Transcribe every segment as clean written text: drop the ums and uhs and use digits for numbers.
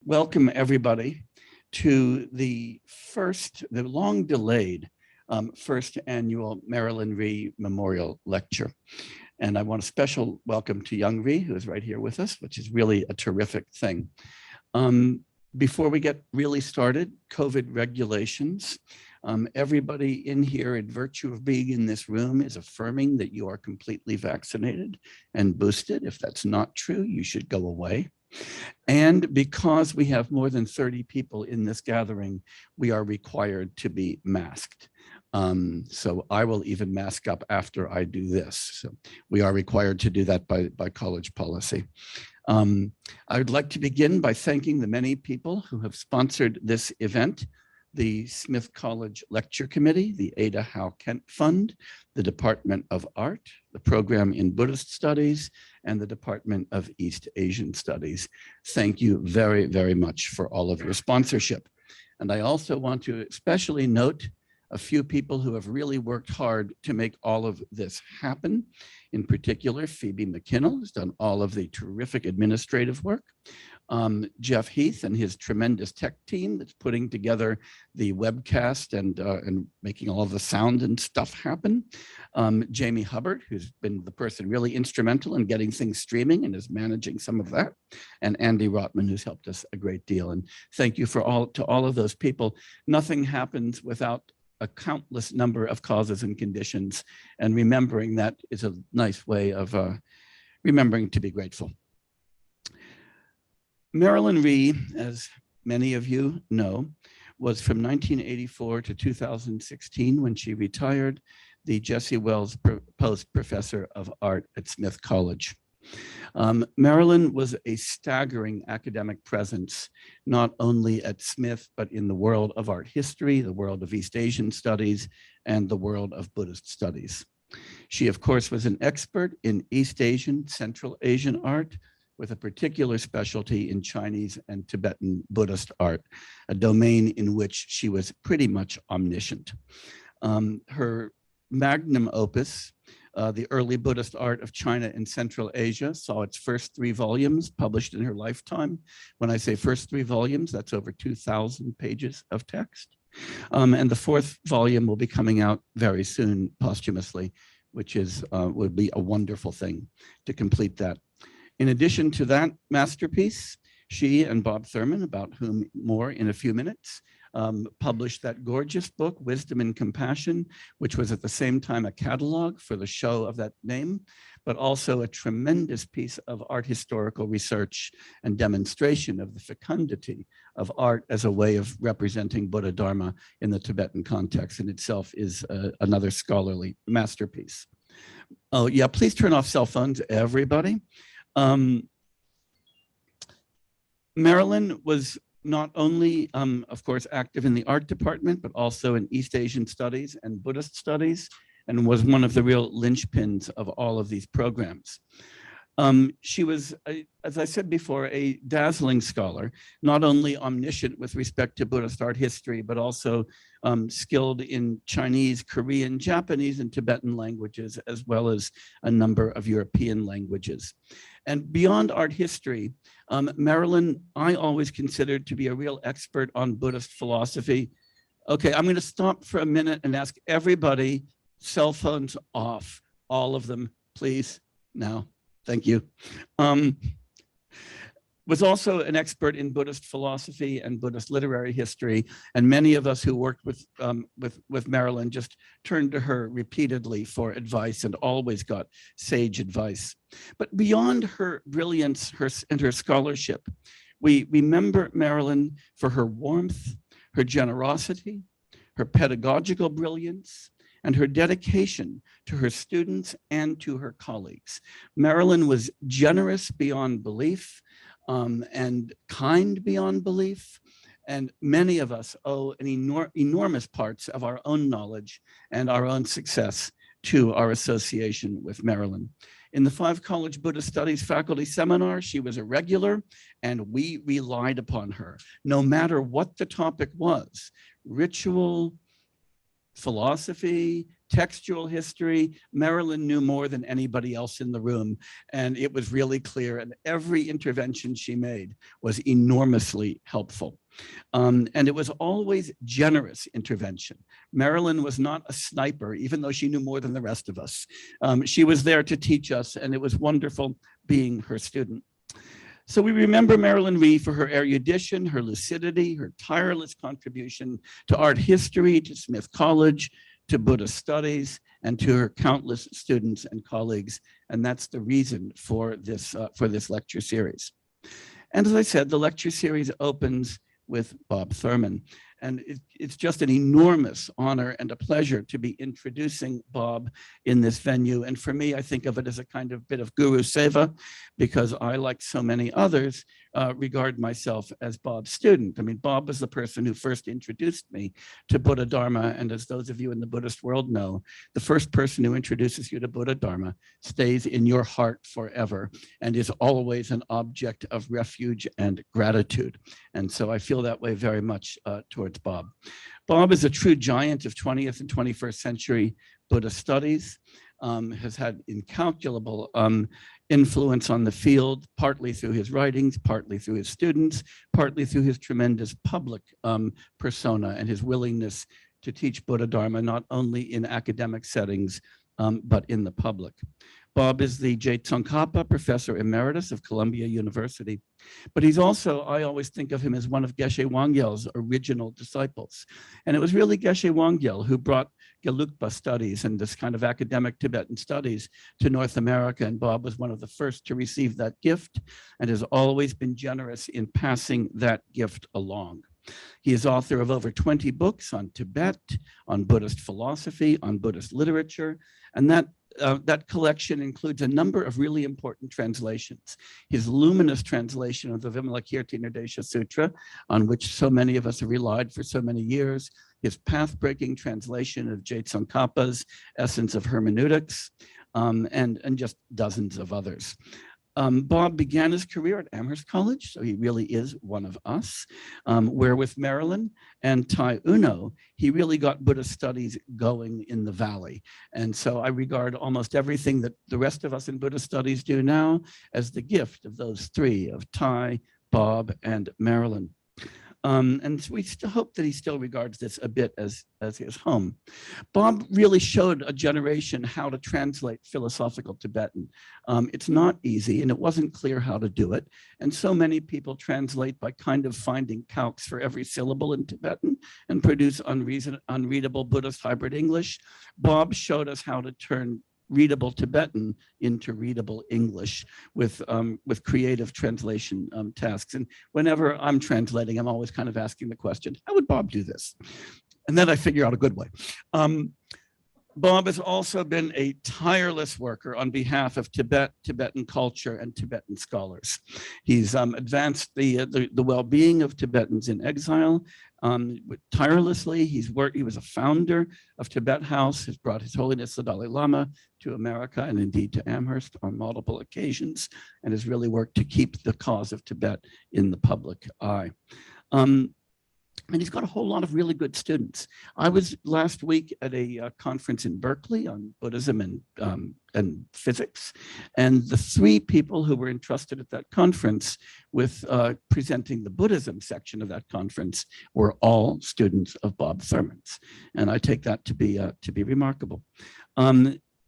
Welcome everybody to the long delayed first annual Marylin Rhie Memorial Lecture. And I want a special welcome to young Rhie, who is right here with us, which is really a terrific thing. Before we get really started, COVID regulations. Everybody in here, in virtue of being in this room, is affirming that you are completely vaccinated and boosted. If that's not true, you should go away. And because we have more than 30 people in this gathering, we are required to be masked. So I will even mask up after I do this. So we are required to do that by college policy. I would like to begin by thanking the many people who have sponsored this event: the Smith College Lecture Committee, the Ada Howe Kent Fund, the Department of Art, the Program in Buddhist Studies, and the Department of East Asian Studies. Thank you very, very much for all of your sponsorship. And I also want to especially note a few people who have really worked hard to make all of this happen. In particular, Phoebe McKinnell has done all of the terrific administrative work. Jeff Heath and his tremendous tech team that's putting together the webcast and making all of the sound and stuff happen. Jamie Hubbard, who's been the person really instrumental in getting things streaming and is managing some of that. And Andy Rotman, who's helped us a great deal. And thank you to all of those people. Nothing happens without a countless number of causes and conditions, and remembering that is a nice way of remembering to be grateful. Marylin Rhie, as many of you know, was from 1984 to 2016 when she retired, the Jesse Wells Post Professor of Art at Smith College. Marylin was a staggering academic presence, not only at Smith, but in the world of art history, the world of East Asian studies, and the world of Buddhist studies. She, of course, was an expert in East Asian, Central Asian art, with a particular specialty in Chinese and Tibetan Buddhist art, a domain in which she was pretty much omniscient. Her magnum opus, The Early Buddhist Art of China and Central Asia, saw its first 3 volumes published in her lifetime. When I say first 3 volumes, that's over 2,000 pages of text. And the 4th volume will be coming out very soon posthumously, which is would be a wonderful thing to complete that. In addition to that masterpiece, she and Bob Thurman, about whom more in a few minutes, published that gorgeous book, Wisdom and Compassion, which was at the same time a catalog for the show of that name, but also a tremendous piece of art historical research and demonstration of the fecundity of art as a way of representing Buddha Dharma in the Tibetan context, in itself is another scholarly masterpiece. Oh yeah, please turn off cell phones, everybody. Marylin was not only, of course, active in the art department, but also in East Asian studies and Buddhist studies, and was one of the real linchpins of all of these programs. She was, as I said before, a dazzling scholar, not only omniscient with respect to Buddhist art history, but also skilled in Chinese, Korean, Japanese, and Tibetan languages, as well as a number of European languages. And beyond art history, Marylin, I always considered to be a real expert on Buddhist philosophy. Okay, I'm going to stop for a minute and ask everybody, cell phones off, all of them, please, now. Thank you. Was also an expert in Buddhist philosophy and Buddhist literary history, and many of us who worked with Marylin just turned to her repeatedly for advice and always got sage advice. But beyond her brilliance and her scholarship, we remember Marylin for her warmth, her generosity, her pedagogical brilliance, and her dedication to her students and to her colleagues. Marylin was generous beyond belief and kind beyond belief, and many of us owe an enormous parts of our own knowledge and our own success to our association with Marylin. In the 5 College Buddhist Studies faculty seminar, she was a regular, and we relied upon her, no matter what the topic was: ritual, philosophy, textual history. Marylin knew more than anybody else in the room, and it was really clear, and every intervention she made was enormously helpful. And it was always generous intervention. Marylin was not a sniper, even though she knew more than the rest of us. She was there to teach us, and it was wonderful being her student. So we remember Marylin Rhie for her erudition, her lucidity, her tireless contribution to art history, to Smith College, to Buddhist studies, and to her countless students and colleagues. And that's the reason for this lecture series. And as I said, the lecture series opens with Bob Thurman. And it's just an enormous honor and a pleasure to be introducing Bob in this venue. And for me, I think of it as a kind of bit of guru seva, because I, like so many others, regard myself as Bob's student. I mean, Bob was the person who first introduced me to Buddha Dharma. And as those of you in the Buddhist world know, the first person who introduces you to Buddha Dharma stays in your heart forever and is always an object of refuge and gratitude. And so I feel that way very much towards Bob. Bob is a true giant of 20th and 21st century Buddhist studies, has had incalculable influence on the field, partly through his writings, partly through his students, partly through his tremendous public persona and his willingness to teach Buddha Dharma, not only in academic settings, but in the public. Bob is the Je Tsongkhapa Professor Emeritus of Columbia University, but he's also, I always think of him as one of Geshe Wangyal's original disciples. And it was really Geshe Wangyal who brought Gelugpa studies and this kind of academic Tibetan studies to North America. And Bob was one of the first to receive that gift and has always been generous in passing that gift along. He is author of over 20 books on Tibet, on Buddhist philosophy, on Buddhist literature, and that collection includes a number of really important translations. His luminous translation of the Vimalakirti Nirdesha Sutra, on which so many of us have relied for so many years, his path-breaking translation of Je Tsongkhapa's Essence of Hermeneutics, and just dozens of others. Bob began his career at Amherst College, so he really is one of us, where with Marylin and Tai Uno, he really got Buddhist studies going in the valley. And so I regard almost everything that the rest of us in Buddhist studies do now as the gift of those three, of Tai, Bob, and Marylin. And we still hope that he still regards this a bit as his home. Bob really showed a generation how to translate philosophical Tibetan. It's not easy, and it wasn't clear how to do it. And so many people translate by kind of finding calques for every syllable in Tibetan and produce unreadable Buddhist hybrid English. Bob showed us how to turn readable Tibetan into readable English with creative translation tasks. And whenever I'm translating, I'm always kind of asking the question, how would Bob do this? And then I figure out a good way. Bob has also been a tireless worker on behalf of Tibet, Tibetan culture, and Tibetan scholars. He's advanced the well-being of Tibetans in exile tirelessly. He was a founder of Tibet House, has brought His Holiness the Dalai Lama to America and indeed to Amherst on multiple occasions, and has really worked to keep the cause of Tibet in the public eye. And he's got a whole lot of really good students. I was last week at a conference in Berkeley on Buddhism and physics. And the three people who were entrusted at that conference with presenting the Buddhism section of that conference were all students of Bob Thurman's. And I take that to be remarkable.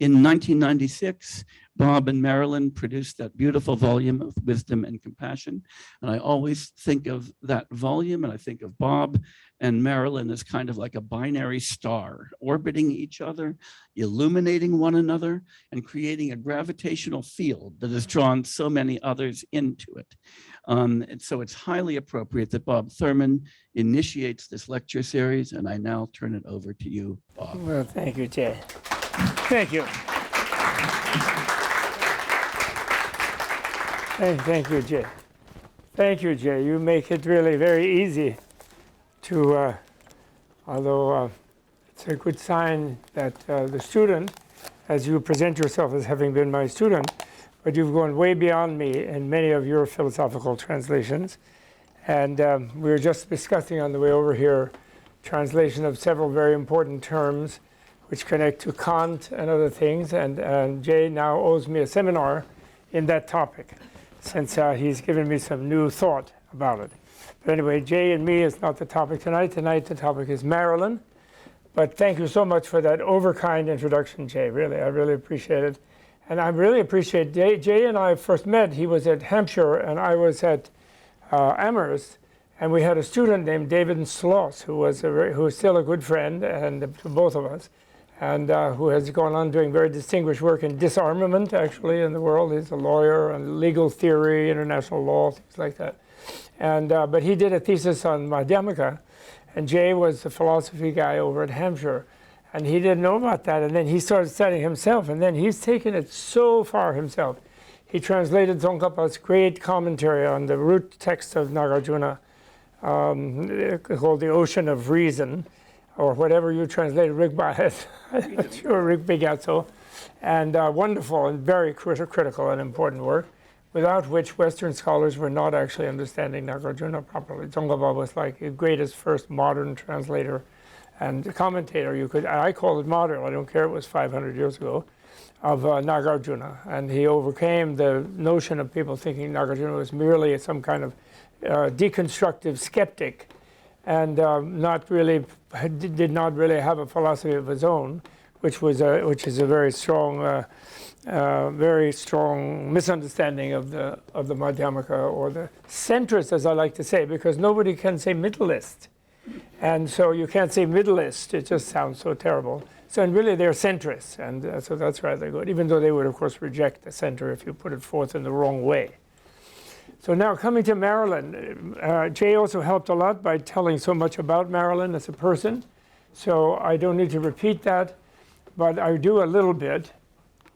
In 1996, Bob and Marylin produced that beautiful volume of Wisdom and Compassion. And I always think of that volume, and I think of Bob and Marylin as kind of like a binary star, orbiting each other, illuminating one another, and creating a gravitational field that has drawn so many others into it. And so it's highly appropriate that Bob Thurman initiates this lecture series, and I now turn it over to you, Bob. Well, thank you, Jay. Thank you. Thank you, Jay. Thank you, Jay. You make it really very easy to, although it's a good sign that the student, as you present yourself as having been my student, but you've gone way beyond me in many of your philosophical translations. And we were just discussing on the way over here translation of several very important terms which connect to Kant and other things. And Jay now owes me a seminar in that topic, since he's given me some new thought about it. But anyway, Jay and me is not the topic tonight. Tonight the topic is Marylin. But thank you so much for that overkind introduction, Jay. Really, I really appreciate it. And I really appreciate Jay and I first met. He was at Hampshire and I was at Amherst. And we had a student named David Sloss, who is still a good friend and to both of us, and who has gone on doing very distinguished work in disarmament, actually, in the world. He's a lawyer on legal theory, international law, things like that. And but he did a thesis on Madhyamaka, and Jay was the philosophy guy over at Hampshire, and he didn't know about that. And then he started studying himself, and then he's taken it so far himself. He translated Tsongkhapa's great commentary on the root text of Nagarjuna, called The Ocean of Reason, or whatever you translate Rigbayat, I'm not sure, Rigbayatso, and wonderful and very critical and important work, without which Western scholars were not actually understanding Nagarjuna properly. Tsongkhapa was like the greatest first modern translator and commentator you could, I call it modern, I don't care, it was 500 years ago, of Nagarjuna. And he overcame the notion of people thinking Nagarjuna was merely some kind of deconstructive skeptic, and did not really have a philosophy of his own, which is a very strong misunderstanding of the Madhyamaka, or the centrist, as I like to say, because nobody can say middleist, and so you can't say middleist. It just sounds so terrible. So and really they're centrists, and so that's rather good, even though they would of course reject the center if you put it forth in the wrong way. So now coming to Marylin, Jay also helped a lot by telling so much about Marylin as a person. So I don't need to repeat that, but I do a little bit.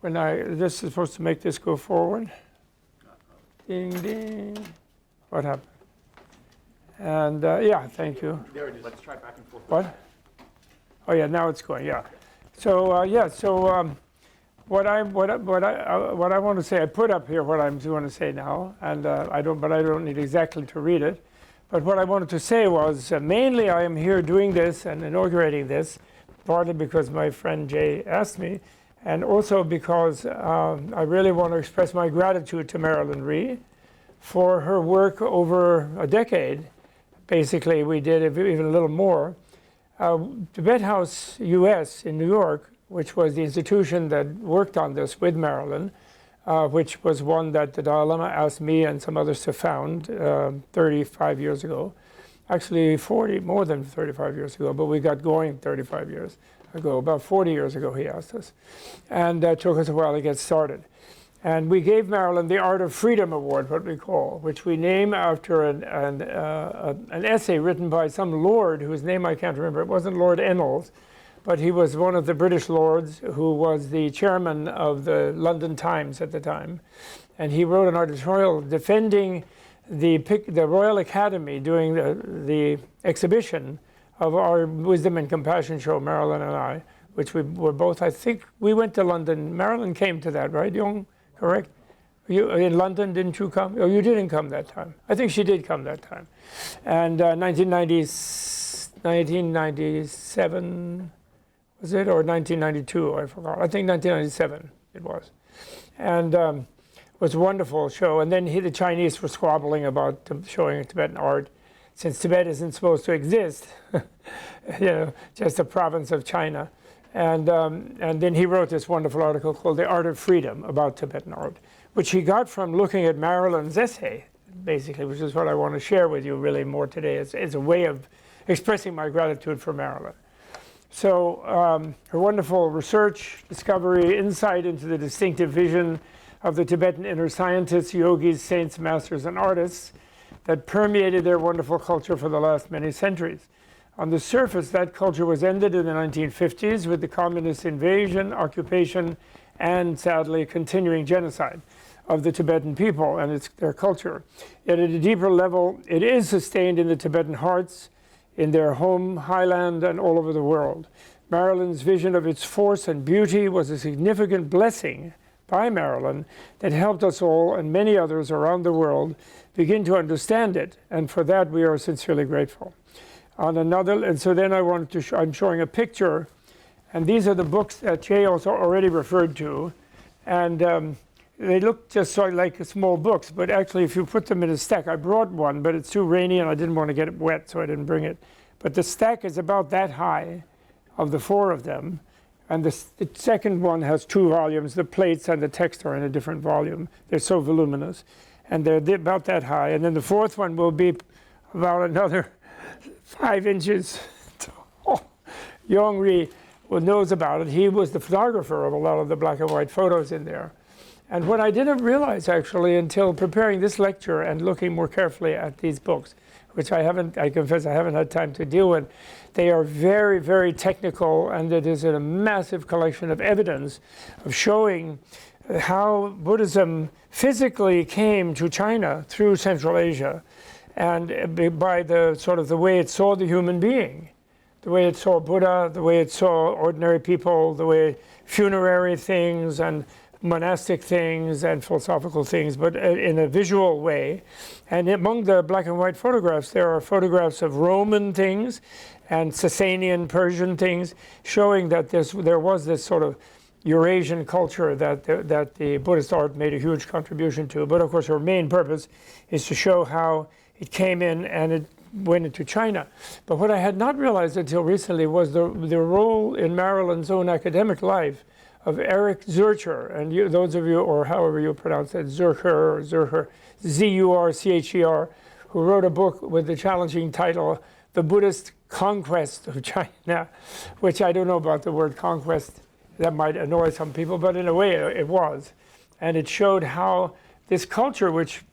This is supposed to make this go forward. Ding, ding. What happened? And yeah, thank you. There it is. Let's try back and forth. What? Oh yeah, now it's going. Yeah. So what I want to say, I put up here what I'm going to say now, and I don't need exactly to read it. But what I wanted to say was mainly I am here doing this and inaugurating this, partly because my friend Jay asked me, and also because I really want to express my gratitude to Marylin Rhie for her work over a decade. Basically, we did even a little more. Tibet House US in New York, which was the institution that worked on this with Marylin, which was one that the Dalai Lama asked me and some others to found 35 years ago. Actually more than 35 years ago, but we got going 35 years ago. About 40 years ago he asked us. And it took us a while to get started. And we gave Marylin the Art of Freedom Award, what we call, which we name after an essay written by some lord whose name I can't remember. It wasn't Lord Ennals, but he was one of the British lords who was the chairman of the London Times at the time. And he wrote an editorial defending the Royal Academy doing the exhibition of our Wisdom and Compassion show, Marylin and I, which we were both, I think, we went to London. Marylin came to that, right, Young? Correct? You in London, didn't you come? Oh, you didn't come that time. I think she did come that time. And 1997, was it, or 1992? I forgot. I think 1997 it was. And it was a wonderful show. And then the Chinese were squabbling about showing Tibetan art, since Tibet isn't supposed to exist, just a province of China. And then he wrote this wonderful article called The Art of Freedom about Tibetan art, which he got from looking at Marylin's essay, basically, which is what I want to share with you really more today. It's a way of expressing my gratitude for Marylin. So her wonderful research, discovery, insight into the distinctive vision of the Tibetan inner scientists, yogis, saints, masters, and artists that permeated their wonderful culture for the last many centuries. On the surface, that culture was ended in the 1950s with the communist invasion, occupation, and sadly continuing genocide of the Tibetan people and their culture. Yet at a deeper level, it is sustained in the Tibetan hearts, in their home, highland, and all over the world. Marylin's vision of its force and beauty was a significant blessing by Marylin that helped us all and many others around the world begin to understand it, and for that we are sincerely grateful. And so then I wanted to I'm showing a picture And these are the books that Jay also already referred to. And they look just sort of like small books, but actually if you put them in a stack, I brought one, but it's too rainy and I didn't want to get it wet, so I didn't bring it. But the stack is about that high of the 4 of them. And the second one has 2 volumes. The plates and the text are in a different volume. They're so voluminous. And they're about that high. And then the 4th one will be about another 5 inches tall. Rhie knows about it. He was the photographer of a lot of the black and white photos in there. And what I didn't realize actually until preparing this lecture and looking more carefully at these books, which I confess I haven't had time to deal with, they are very, very technical, and it is a massive collection of evidence of showing how Buddhism physically came to China through Central Asia, and by the sort of the way it saw the human being, the way it saw Buddha, the way it saw ordinary people, the way funerary things and monastic things and philosophical things, but in a visual way. And among the black and white photographs, there are photographs of Roman things and Sasanian Persian things, showing that there was this sort of Eurasian culture that the Buddhist art made a huge contribution to. But of course, her main purpose is to show how it came in and it went into China. But what I had not realized until recently was the role in Marylin's own academic life of Eric Zurcher, and those of you, or however you pronounce it, Zurcher, Z-U-R-C-H-E-R, who wrote a book with the challenging title, The Buddhist Conquest of China, which I don't know about the word conquest. That might annoy some people, but in a way it was. And it showed how this culture, which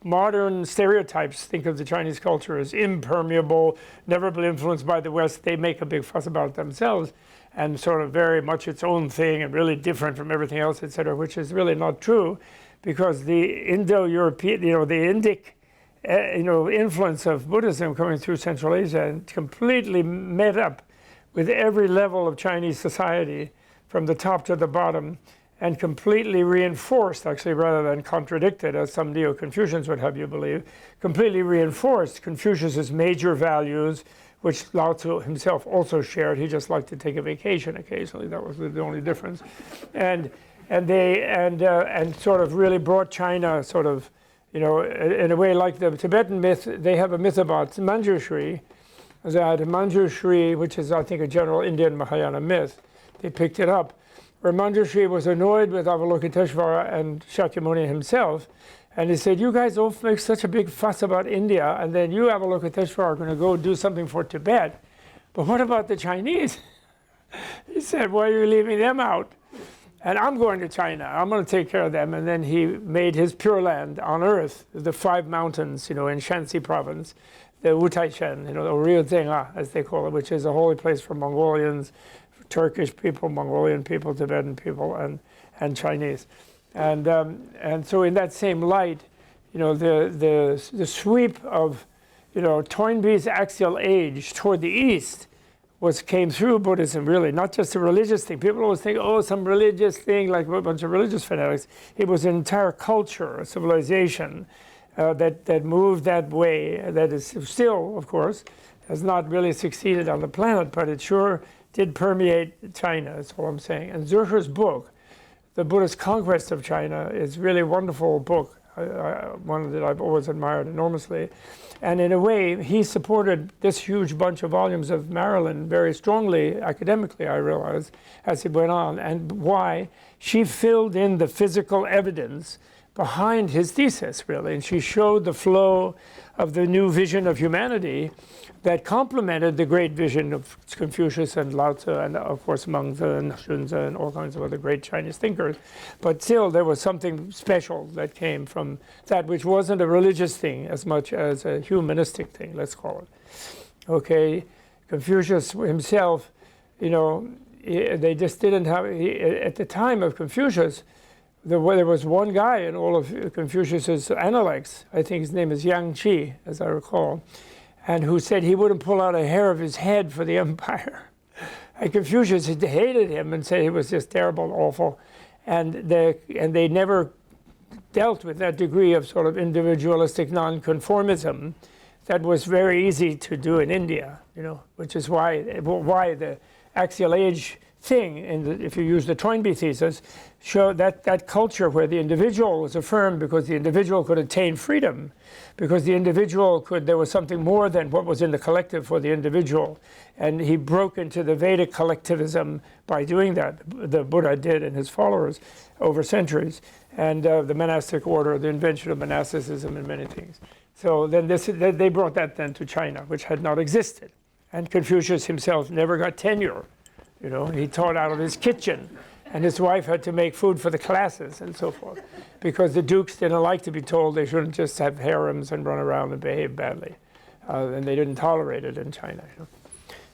modern stereotypes think of the Chinese culture as impermeable, never been influenced by the West, they make a big fuss about it themselves, and sort of very much its own thing and really different from everything else, etc., which is really not true, because the Indo-European, the Indic, influence of Buddhism coming through Central Asia and completely met up with every level of Chinese society from the top to the bottom, and completely reinforced, actually, rather than contradicted, as some Neo-Confucians would have you believe, completely reinforced Confucius's major values, which Lao Tzu himself also shared. He just liked to take a vacation occasionally. That was the only difference. And sort of really brought China sort of, in a way like the Tibetan myth. They have a myth about Manjushri, that Manjushri, which is I think a general Indian Mahayana myth, they picked it up, where Manjushri was annoyed with Avalokiteshvara and Shakyamuni himself. And he said, you guys all make such a big fuss about India, and then you, Avalokiteshvara, are going to go do something for Tibet. But what about the Chinese? He said, why are you leaving them out? And I'm going to China. I'm going to take care of them. And then he made his Pure Land on earth, the 5 mountains, in Shanxi province, the Wutaishan, the real thing, as they call it, which is a holy place for Mongolians, Turkish people, Mongolian people, Tibetan people, and Chinese. And so in that same light, the sweep of, Toynbee's axial age toward the east came through Buddhism, really, not just a religious thing. People always think, oh, some religious thing, like a bunch of religious fanatics. It was an entire culture, a civilization that moved that way, that is still, of course, has not really succeeded on the planet, but it sure did permeate China, that's all I'm saying. And Zurcher's book, The Buddhist Conquest of China, is really a wonderful book, one that I've always admired enormously. And in a way, he supported this huge bunch of volumes of Marylin very strongly, academically, I realized, as it went on. And why? She filled in the physical evidence behind his thesis, really. And she showed the flow of the new vision of humanity that complemented the great vision of Confucius and Lao Tzu, and of course Meng and Xunzi and all kinds of other great Chinese thinkers. But still, there was something special that came from that, which wasn't a religious thing as much as a humanistic thing, let's call it. Okay, Confucius himself, they just didn't have, at the time of Confucius, there was one guy in all of Confucius's analects, I think his name is Yang Qi, as I recall, and who said he wouldn't pull out a hair of his head for the empire. And Confucius hated him and said he was just terrible, awful, and they never dealt with that degree of sort of individualistic nonconformism that was very easy to do in India, which is why the axial age thing, if you use the Toynbee thesis, show that culture where the individual was affirmed because the individual could attain freedom, because the individual there was something more than what was in the collective for the individual. And he broke into the Vedic collectivism by doing that. The Buddha did and his followers over centuries. And the monastic order, the invention of monasticism and many things. So then they brought that then to China, which had not existed. And Confucius himself never got tenure. He taught out of his kitchen, and his wife had to make food for the classes and so forth, because the dukes didn't like to be told they shouldn't just have harems and run around and behave badly, and they didn't tolerate it in China.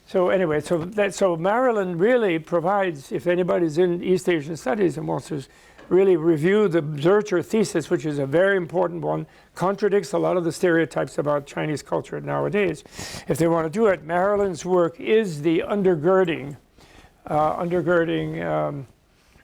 So anyway, so Marylin really provides, if anybody's in East Asian studies and wants to really review the Zurcher thesis, which is a very important one, contradicts a lot of the stereotypes about Chinese culture nowadays. If they want to do it, Marylin's work is the undergirding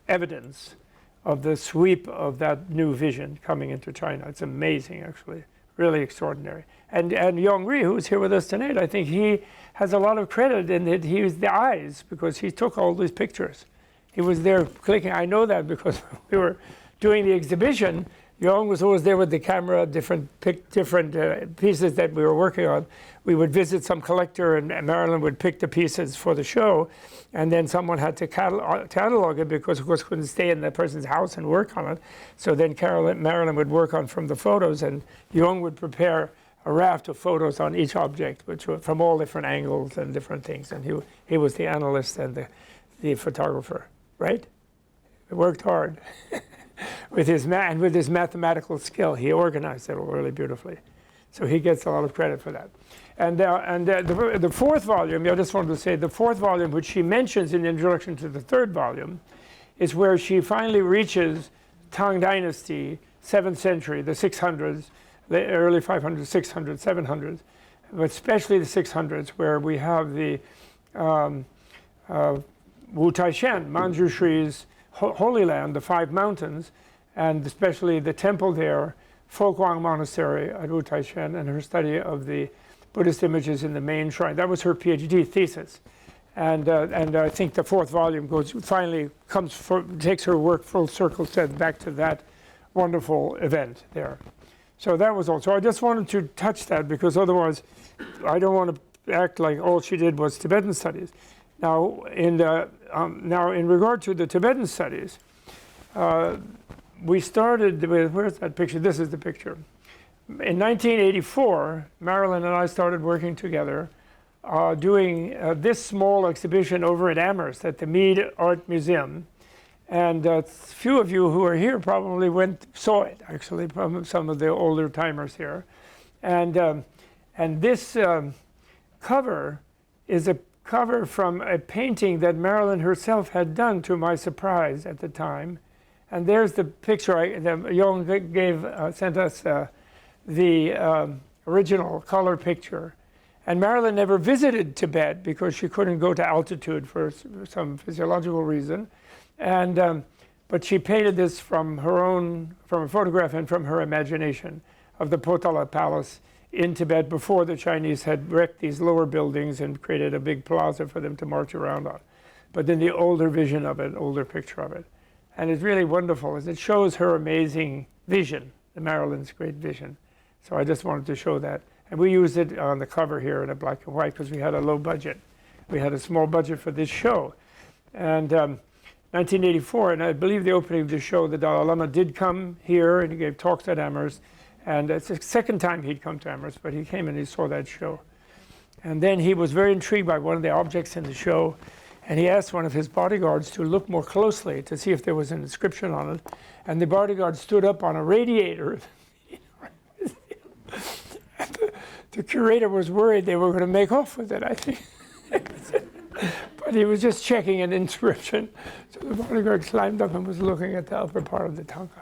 evidence of the sweep of that new vision coming into China. It's amazing, actually, really extraordinary. And Rhie, who's here with us tonight, I think he has a lot of credit in that he was the eyes, because he took all these pictures. He was there clicking. I know that because we were doing the exhibition. Yong was always there with the camera, different pieces that we were working on. We would visit some collector, and Marylin would pick the pieces for the show, and then someone had to catalog it, because of course couldn't stay in that person's house and work on it. So then Marylin would work on from the photos, and Yong would prepare a raft of photos on each object, which were from all different angles and different things. And he was the analyst and the photographer, right? He worked hard. With his mathematical skill, he organized it really beautifully. So he gets a lot of credit for that. And the fourth volume, I just wanted to say, the fourth volume, which she mentions in the introduction to the third volume, is where she finally reaches Tang Dynasty, 7th century, the 600s, the early 500s, 600s, 700s, but especially the 600s, where we have the Wu Tai-shen, Manjushri's Holy Land, the 5 mountains, and especially the temple there, Foguang Monastery at Wu Tai-shen, and her study of the Buddhist images in the main shrine. That was her PhD thesis. And I think the fourth volume takes her work full circle, back to that wonderful event there. So that was all. So I just wanted to touch that, because otherwise I don't want to act like all she did was Tibetan studies. Now, in regard to the Tibetan studies, we started with, where's that picture? This is the picture. In 1984, Marylin and I started working together, doing this small exhibition over at Amherst at the Mead Art Museum. And a few of you who are here probably saw it, actually, from some of the older timers here. And this cover is a cover from a painting that Marylin herself had done, to my surprise at the time. And there's the picture Yong sent us the original color picture. And Marylin never visited Tibet because she couldn't go to altitude for some physiological reason. And but she painted this from a photograph and from her imagination of the Potala Palace in Tibet before the Chinese had wrecked these lower buildings and created a big plaza for them to march around on. But then the older vision of it, older picture of it. And it's really wonderful, as it shows her amazing vision, the Marylin's great vision. So I just wanted to show that. And we used it on the cover here in a black and white because we had a low budget. We had a small budget for this show. And 1984, and I believe the opening of the show, the Dalai Lama did come here and he gave talks at Amherst. And it's the second time he'd come to Amherst, but he came and he saw that show. And then he was very intrigued by one of the objects in the show. And he asked one of his bodyguards to look more closely to see if there was an inscription on it. And the bodyguard stood up on a radiator. The curator was worried they were going to make off with it, I think. But he was just checking an inscription. So the bodyguard climbed up and was looking at the upper part of the Tanka.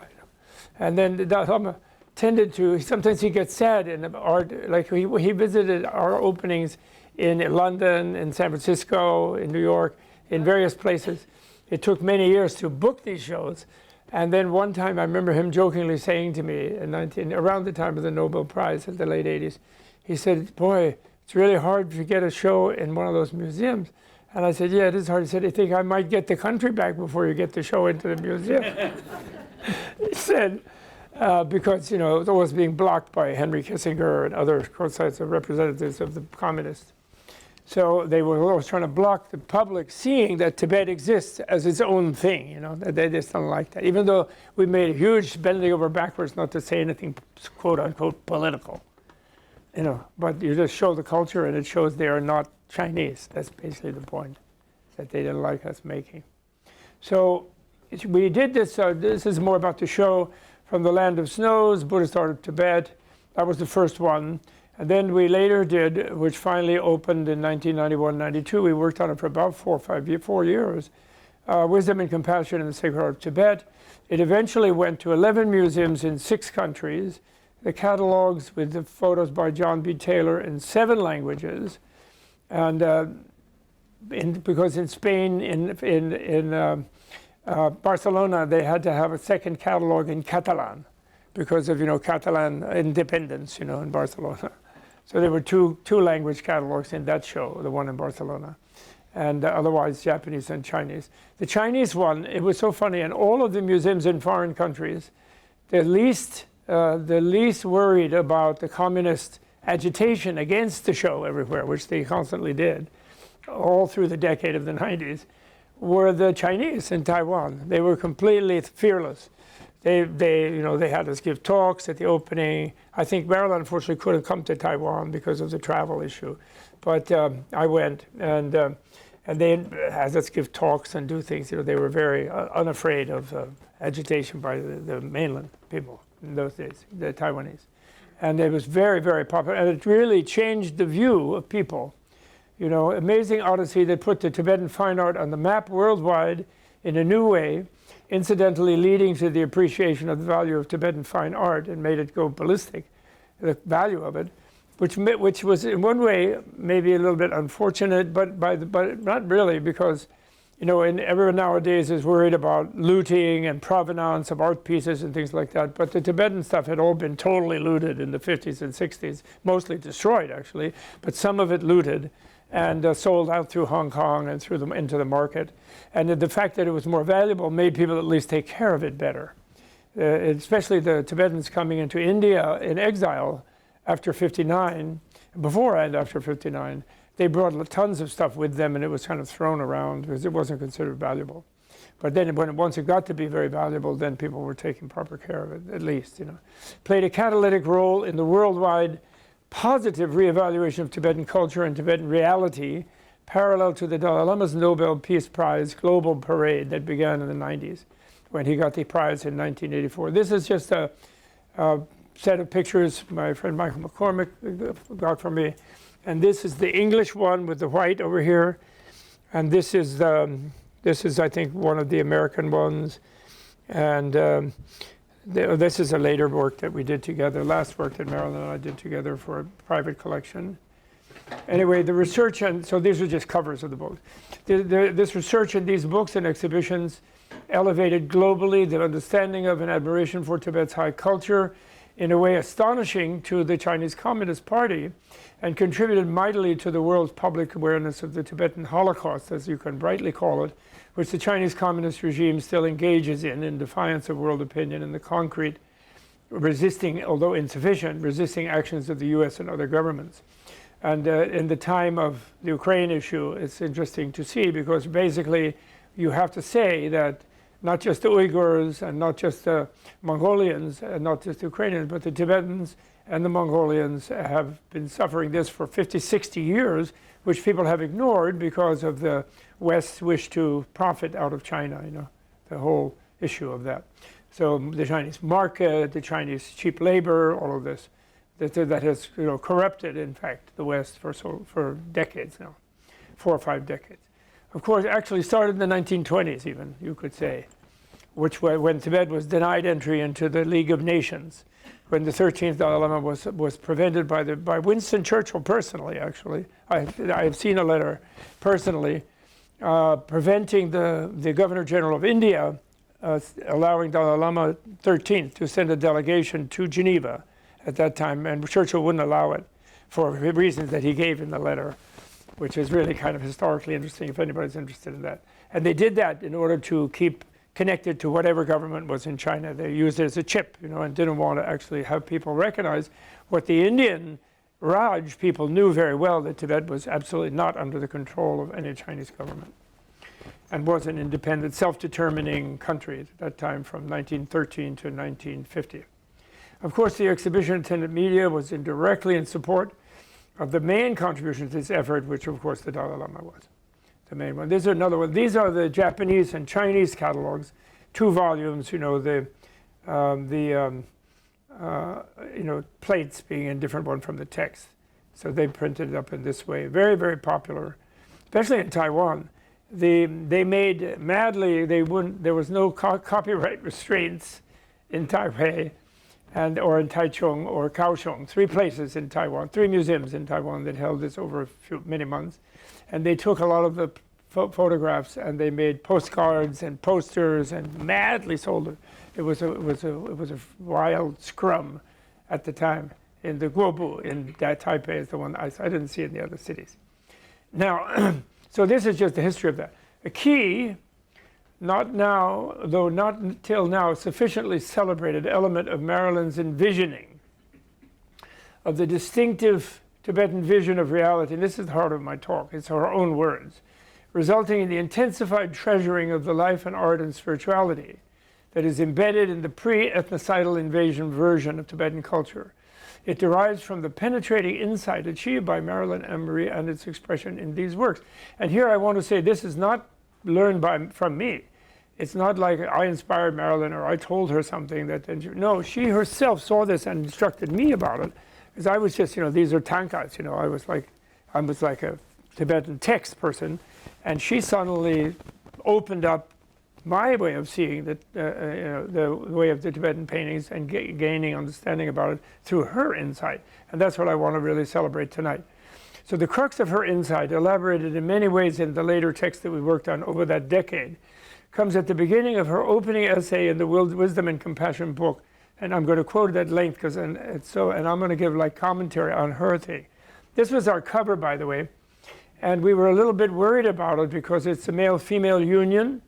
And then the Dalai Lama tended to, sometimes he gets sad in art, like he visited our openings in London, in San Francisco, in New York, in various places. It took many years to book these shows. And then one time I remember him jokingly saying to me, around the time of the Nobel Prize in the late 80s, he said, boy, it's really hard to get a show in one of those museums. And I said, yeah, it is hard. He said, I think I might get the country back before you get the show into the museum. He said, because, you know, it was always being blocked by Henry Kissinger and other representatives of the communists. So they were always trying to block the public seeing that Tibet exists as its own thing, you know, they just don't like that. Even though we made a huge bending over backwards not to say anything, quote unquote, political, you know, but you just show the culture and it shows they are not Chinese. That's basically the point that they didn't like us making. So we did this, this is more about the show from the Land of Snows, Buddhist Art of Tibet. That was the first one. And then we later did, which finally opened in 1991-92. We worked on it for about 4 years. Wisdom and Compassion in the Sacred Art of Tibet. It eventually went to 11 museums in 6 countries. The catalogs with the photos by John B. Taylor in 7 languages. And because in Spain, in Barcelona, they had to have a second catalog in Catalan because of, you know, Catalan independence, you know, in Barcelona. So there were two language catalogs in that show, the one in Barcelona, and otherwise Japanese and Chinese. The Chinese one, it was so funny, in all of the museums in foreign countries, the least worried about the communist agitation against the show everywhere, which they constantly did, all through the decade of the 90s, were the Chinese in Taiwan. They were completely fearless. They had us give talks at the opening. I think Marylin unfortunately couldn't come to Taiwan because of the travel issue, but I went, and they had us give talks and do things. You know, they were very unafraid of agitation by the mainland people in those days, the Taiwanese, and it was very, very popular, and it really changed the view of people. You know, amazing odyssey that put the Tibetan fine art on the map worldwide in a new way, incidentally leading to the appreciation of the value of Tibetan fine art and made it go ballistic, the value of it, which was in one way maybe a little bit unfortunate, but not really, because, you know, everyone nowadays is worried about looting and provenance of art pieces and things like that. But the Tibetan stuff had all been totally looted in the 50s and 60s, mostly destroyed actually, but some of it looted and sold out through Hong Kong and through into the market. And the fact that it was more valuable made people at least take care of it better. Especially the Tibetans coming into India in exile after 59, before and after 59, they brought tons of stuff with them and it was kind of thrown around because it wasn't considered valuable. But then once it got to be very valuable, then people were taking proper care of it, at least, you know. Played a catalytic role in the worldwide positive reevaluation of Tibetan culture and Tibetan reality, parallel to the Dalai Lama's Nobel Peace Prize global parade that began in the 90s when he got the prize in 1984. This is just a set of pictures my friend Michael McCormick got from me. And this is the English one with the white over here. And this is I think, one of the American ones. And this is a later work that we did together, last work that Marylin and I did together for a private collection. Anyway, the research, and so these are just covers of the books. This research in these books and exhibitions elevated globally the understanding of and admiration for Tibet's high culture in a way astonishing to the Chinese Communist Party, and contributed mightily to the world's public awareness of the Tibetan Holocaust, as you can rightly call it, which the Chinese Communist regime still engages in defiance of world opinion in the concrete, resisting, although insufficient, resisting actions of the US and other governments. And in the time of the Ukraine issue, it's interesting to see, because basically you have to say that not just the Uyghurs and not just the Mongolians and not just the Ukrainians, but the Tibetans and the Mongolians have been suffering this for 50, 60 years, which people have ignored because of the West's wish to profit out of China, you know, the whole issue of that. So the Chinese market, the Chinese cheap labor, all of this, that has, you know, corrupted, in fact, the West for decades now, 4 or 5 decades. Of course, actually started in the 1920s even, you could say, when Tibet was denied entry into the League of Nations, when the 13th Dalai Lama was prevented by Winston Churchill personally, actually. I have seen a letter personally preventing the Governor General of India allowing Dalai Lama 13th to send a delegation to Geneva at that time, and Churchill wouldn't allow it. for reasons that he gave in the letter, which is really kind of historically interesting if anybody's interested in that. And they did that in order to keep connected to whatever government was in China. They used it as a chip, and didn't want to actually have people recognize what the Indian Raj people knew very well, that Tibet was absolutely not under the control of any Chinese government and was an independent, self-determining country at that time from 1913 to 1950. Of course, the exhibition attendant media was directly in support of the main contribution to this effort, which of course the Dalai Lama was the main one. This is another one. These are the Japanese and Chinese catalogs, 2 volumes, plates being in different one from the text. So they printed it up in this way. Very, very popular, especially in Taiwan. They made madly, there was no copyright restraints in Taipei or in Taichung or Kaohsiung, 3 places in Taiwan, 3 museums in Taiwan that held this over many months. And they took a lot of the photographs and they made postcards and posters and madly sold it. It was a wild scrum at the time in the Guobu in Taipei is the one I didn't see in the other cities. Now, so this is just the history of that. A key, not now, though not until now, sufficiently celebrated element of Marylin's envisioning of the distinctive Tibetan vision of reality, and this is the heart of my talk, it's her own words, resulting in the intensified treasuring of the life and art and spirituality that is embedded in the pre-ethnocidal invasion version of Tibetan culture. It derives from the penetrating insight achieved by Marylin M and its expression in these works. And here I want to say this is not learned from me. It's not like I inspired Marylin or I told her something that, no, she herself saw this and instructed me about it. Because I was just, these are tankas, I was like a Tibetan text person, and she suddenly opened up my way of seeing the way of the Tibetan paintings and gaining understanding about it through her insight. And that's what I want to really celebrate tonight. So the crux of her insight, elaborated in many ways in the later text that we worked on over that decade, comes at the beginning of her opening essay in the Wisdom and Compassion book. And I'm going to quote it at length and I'm going to give like commentary on her thing. This was our cover, by the way, and we were a little bit worried about it because it's a male-female union,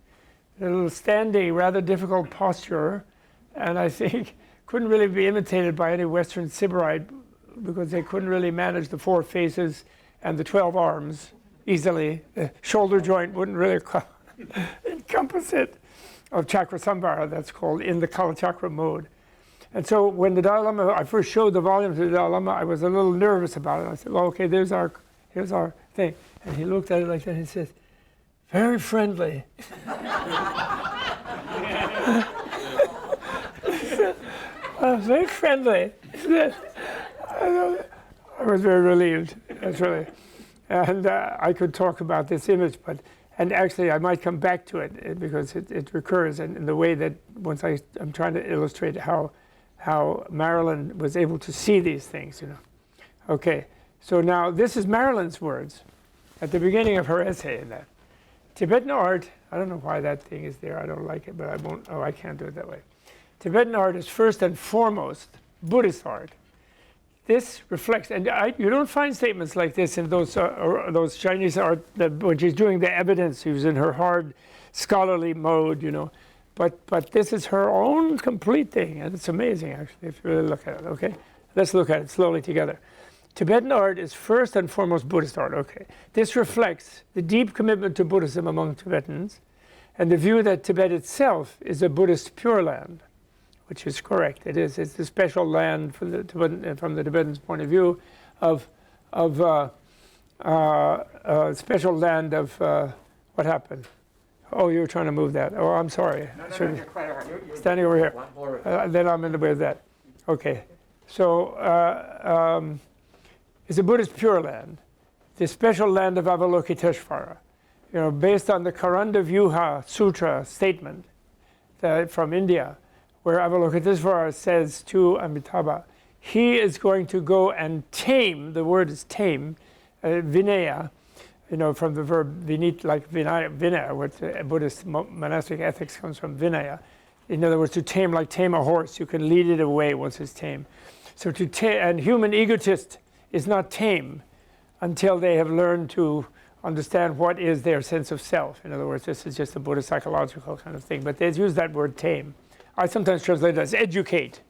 a little standing, rather difficult posture, and I think couldn't really be imitated by any Western Sybarite because they couldn't really manage the 4 faces and the 12 arms easily. The shoulder joint wouldn't really encompass it of chakra samvara, that's called, in the Kala chakra mode. And so when the Dalai Lama, I first showed the volume to the Dalai Lama, I was a little nervous about it. I said, well, okay, here's our thing. And he looked at it like that and he says, very friendly. Very friendly. I was very relieved, actually. And I could talk about this image, and actually I might come back to it because it recurs in the way that once I'm trying to illustrate how Marylin was able to see these things, Okay, so now this is Marylin's words at the beginning of her essay in that. Tibetan art, I don't know why that thing is there, I don't like it, but I won't, I can't do it that way. Tibetan art is first and foremost Buddhist art. This reflects, and you don't find statements like this in those Chinese art, when she's doing the evidence, she was in her hard scholarly mode, But this is her own complete thing, and it's amazing, actually, if you really look at it, okay? Let's look at it slowly together. Tibetan art is first and foremost Buddhist art, okay? This reflects the deep commitment to Buddhism among Tibetans and the view that Tibet itself is a Buddhist Pure Land, which is correct. It is. It's a special land from the Tibetans' point of view of special land of what happened? Oh, you were trying to move that. Oh, I'm sorry. No, you're quite all right. You're standing over here. Then I'm in the way of that. Okay. So it's a Buddhist Pure Land, the special land of Avalokiteshvara. Based on the Karanda Vyuha Sutra statement from India, where Avalokiteshvara says to Amitabha, he is going to go and tame, the word is tame, Vinaya, from the verb vinit, like Vinaya, which Buddhist monastic ethics comes from Vinaya. In other words, to tame, like tame a horse, you can lead it away once it's tame. So and human egotist is not tame until they have learned to understand what is their sense of self. In other words, this is just a Buddhist psychological kind of thing, but they use that word tame. I sometimes translate it as educate.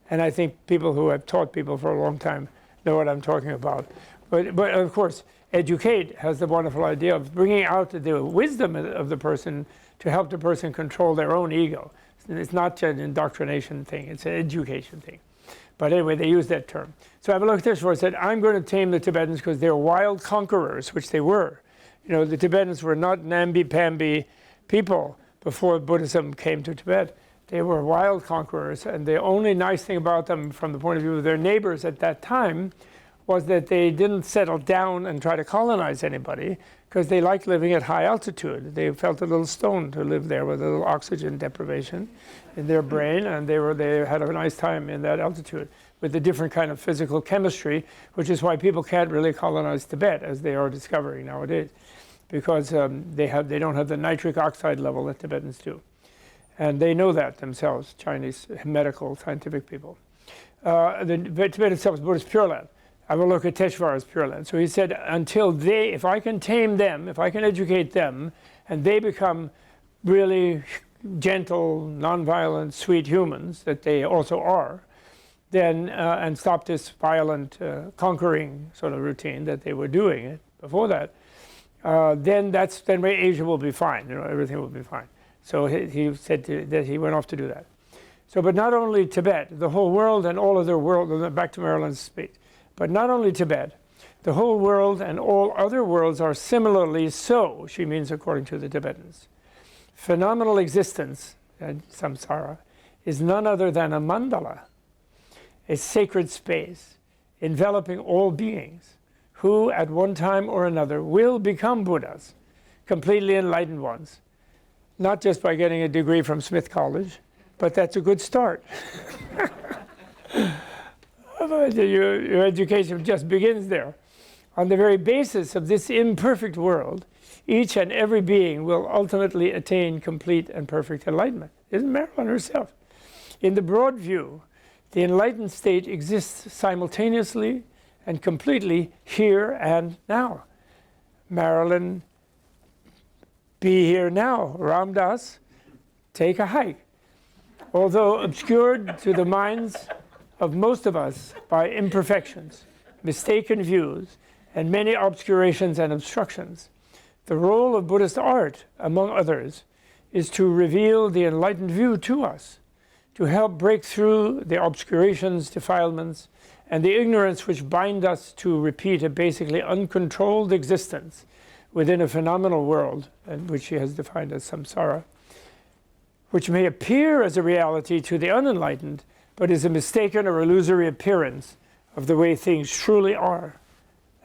And I think people who have taught people for a long time know what I'm talking about. But of course, educate has the wonderful idea of bringing out the wisdom of the person to help the person control their own ego. It's not an indoctrination thing, it's an education thing. But anyway, they use that term. So have a look at this where it said, I'm going to tame the Tibetans because they're wild conquerors, which they were. You know, the Tibetans were not namby-pamby people before Buddhism came to Tibet. They were wild conquerors, and the only nice thing about them from the point of view of their neighbors at that time was that they didn't settle down and try to colonize anybody because they liked living at high altitude. They felt a little stoned to live there with a little oxygen deprivation in their brain, and they had a nice time in that altitude with a different kind of physical chemistry, which is why people can't really colonize Tibet, as they are discovering nowadays, because they don't have the nitric oxide level that Tibetans do. And they know that themselves, Chinese medical scientific people. The Tibet itself is Buddhist Pure Land. Avalokiteshvara's Pure Land. So he said, if I can tame them, if I can educate them, and they become really gentle, nonviolent, sweet humans, that they also are, then, and stop this violent conquering sort of routine that they were doing before that, then Asia will be fine, everything will be fine. So he said that he went off to do that. So, but not only Tibet, the whole world and all other world, back to Marylin's speech, but not only Tibet, the whole world and all other worlds are similarly so, she means according to the Tibetans. Phenomenal existence, samsara, is none other than a mandala, a sacred space enveloping all beings who at one time or another will become Buddhas, completely enlightened ones. Not just by getting a degree from Smith College, but that's a good start. Your education just begins there. On the very basis of this imperfect world, each and every being will ultimately attain complete and perfect enlightenment. Isn't Marylin herself? In the broad view, the enlightened state exists simultaneously and completely here and now. Marylin, be here now. Ram Dass, take a hike. Although obscured to the minds of most of us by imperfections, mistaken views, and many obscurations and obstructions, the role of Buddhist art, among others, is to reveal the enlightened view to us, to help break through the obscurations, defilements, and the ignorance which bind us to repeat a basically uncontrolled existence within a phenomenal world, and which she has defined as samsara, which may appear as a reality to the unenlightened, but is a mistaken or illusory appearance of the way things truly are.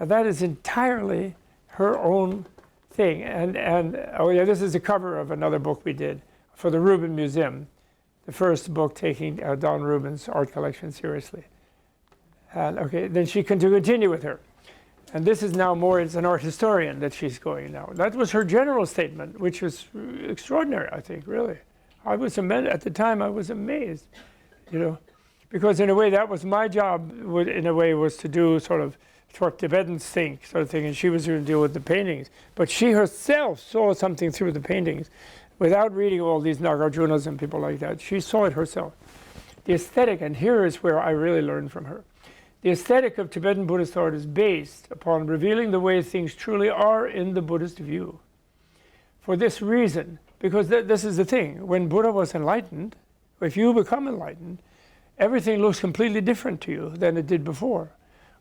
Now that is entirely her own thing. And oh yeah, this is the cover of another book we did for the Rubin Museum, the first book taking Don Rubin's art collection seriously. And okay, then she can continue with her. And this is now more as an art historian that she's going now. That was her general statement, which was extraordinary, I think, really. I was amazed, at the time I was amazed, because in a way that was my job, in a way, was to do sort of what Tibetans think sort of thing, and she was going to deal with the paintings. But she herself saw something through the paintings without reading all these Nagarjunas and people like that. She saw it herself. The aesthetic, and here is where I really learned from her. The aesthetic of Tibetan Buddhist art is based upon revealing the way things truly are in the Buddhist view. For this reason, because this is the thing, when Buddha was enlightened, if you become enlightened, everything looks completely different to you than it did before.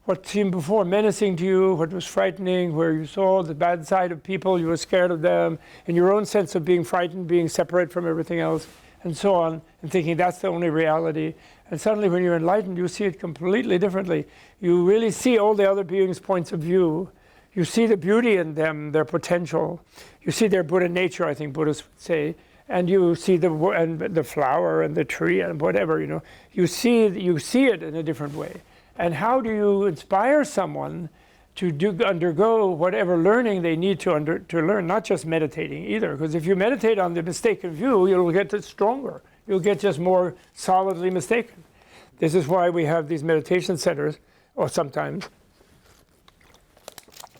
What seemed before menacing to you, what was frightening, where you saw the bad side of people, you were scared of them, and your own sense of being frightened, being separate from everything else, and so on, and thinking that's the only reality. And suddenly when you're enlightened, you see it completely differently. You really see all the other beings' points of view. You see the beauty in them, their potential. You see their Buddha nature, I think Buddhists would say. And you see the flower and the tree and whatever, You see it in a different way. And how do you inspire someone to undergo whatever learning they need to learn, not just meditating either? Because if you meditate on the mistaken view, you'll get stronger. You'll get just more solidly mistaken. This is why we have these meditation centers or sometimes.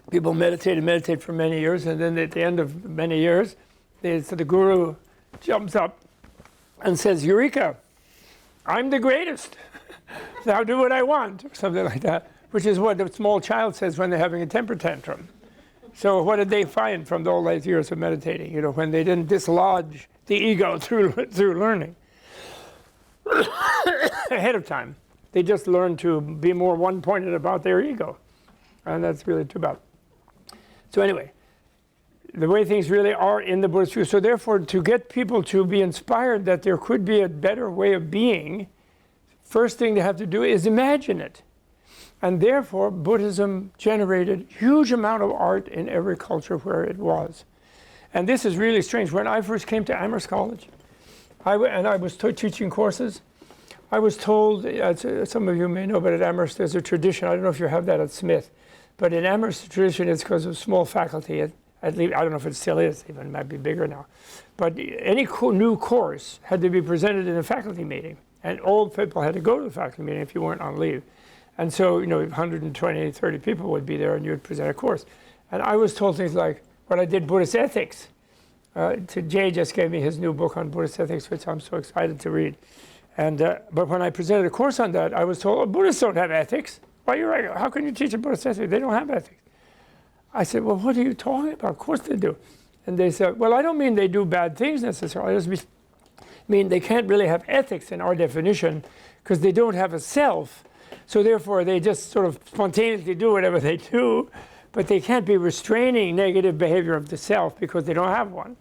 People meditate and meditate for many years, and then at the end of many years, the guru jumps up and says, "Eureka, I'm the greatest. Now do what I want," or something like that, which is what a small child says when they're having a temper tantrum. So what did they find from all those years of meditating, when they didn't dislodge the ego through learning ahead of time? They just learned to be more one-pointed about their ego. And that's really too bad. So anyway, the way things really are in the Buddhist view. So therefore, to get people to be inspired that there could be a better way of being, first thing they have to do is imagine it. And therefore, Buddhism generated huge amount of art in every culture where it was. And this is really strange. When I first came to Amherst College, I was teaching courses, I was told, some of you may know, but at Amherst there's a tradition. I don't know if you have that at Smith, but in Amherst the tradition is because of small faculty. At least, I don't know if it still is, even it might be bigger now. But any new course had to be presented in a faculty meeting. And all people had to go to the faculty meeting if you weren't on leave. And so, 120, 30 people would be there and you would present a course. And I was told things like, when I did Buddhist Ethics, Jay just gave me his new book on Buddhist Ethics, which I'm so excited to read. And but when I presented a course on that, I was told, "Oh, Buddhists don't have ethics. Why, you're right. How can you teach a Buddhist ethics? They don't have ethics." I said, "Well, what are you talking about? Of course they do." And they said, "Well, I don't mean they do bad things necessarily. I just mean they can't really have ethics in our definition because they don't have a self. So therefore, they just sort of spontaneously do whatever they do, but they can't be restraining negative behavior of the self because they don't have one."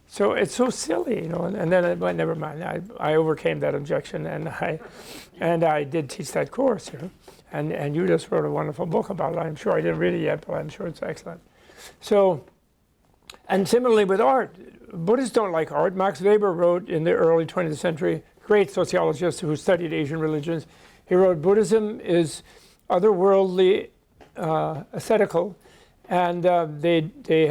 So it's so silly, And then, but never mind. I overcame that objection, and I did teach that course, And you just wrote a wonderful book about it. I'm sure I didn't read it yet, but I'm sure it's excellent. So, and similarly with art, Buddhists don't like art. Max Weber wrote in the early 20th century, great sociologist who studied Asian religions. He wrote, "Buddhism is otherworldly, ascetical, and they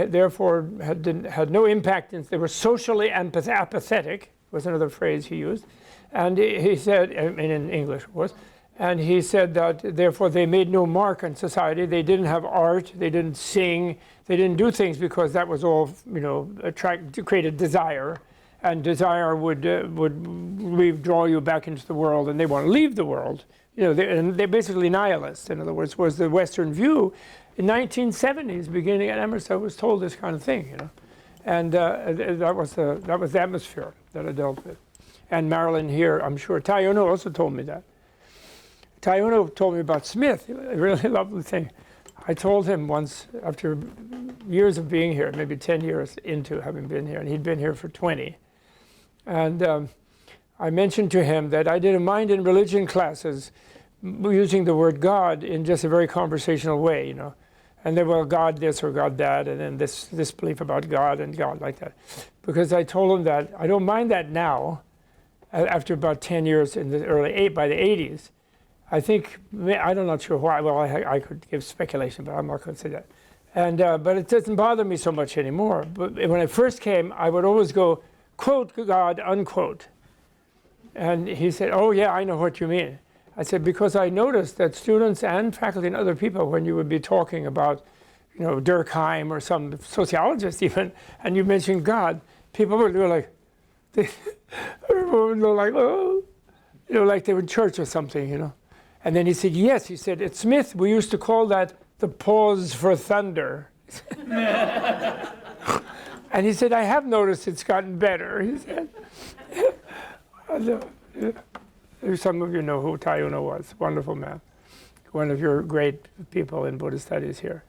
therefore had no impact. They were socially apathetic," was another phrase he used. And he said, in English, of course, and he said that therefore they made no mark on society. They didn't have art, they didn't sing, they didn't do things because that was all, created desire. And desire would draw you back into the world, and they want to leave the world. They're basically nihilists. In other words, was the Western view. In 1970s, beginning at Amherst, I was told this kind of thing, and that was the atmosphere that I dealt with. And Marylin here, I'm sure, Tayuno also told me that. Tayuno told me about Smith, a really lovely thing. I told him once, after years of being here, maybe 10 years into having been here, and he'd been here for 20. And I mentioned to him that I did a mind and religion classes using the word God in just a very conversational way, And then, well, God this or God that, and then this belief about God and God like that. Because I told him that I don't mind that now, after about 10 years in the by the 80s. I'm not sure why. Well, I could give speculation, but I'm not going to say that. And but it doesn't bother me so much anymore. But when I first came, I would always go, quote God, unquote. And he said, "Oh yeah, I know what you mean." I said, because I noticed that students and faculty and other people, when you would be talking about, Durkheim or some sociologist even, and you mentioned God, people would go like, oh, like they were in church or something, And then he said, yes, he said, at Smith, we used to call that the pause for thunder. And he said, I have noticed it's gotten better, he said. Some of you know who Tayuno was, wonderful man, one of your great people in Buddhist studies here.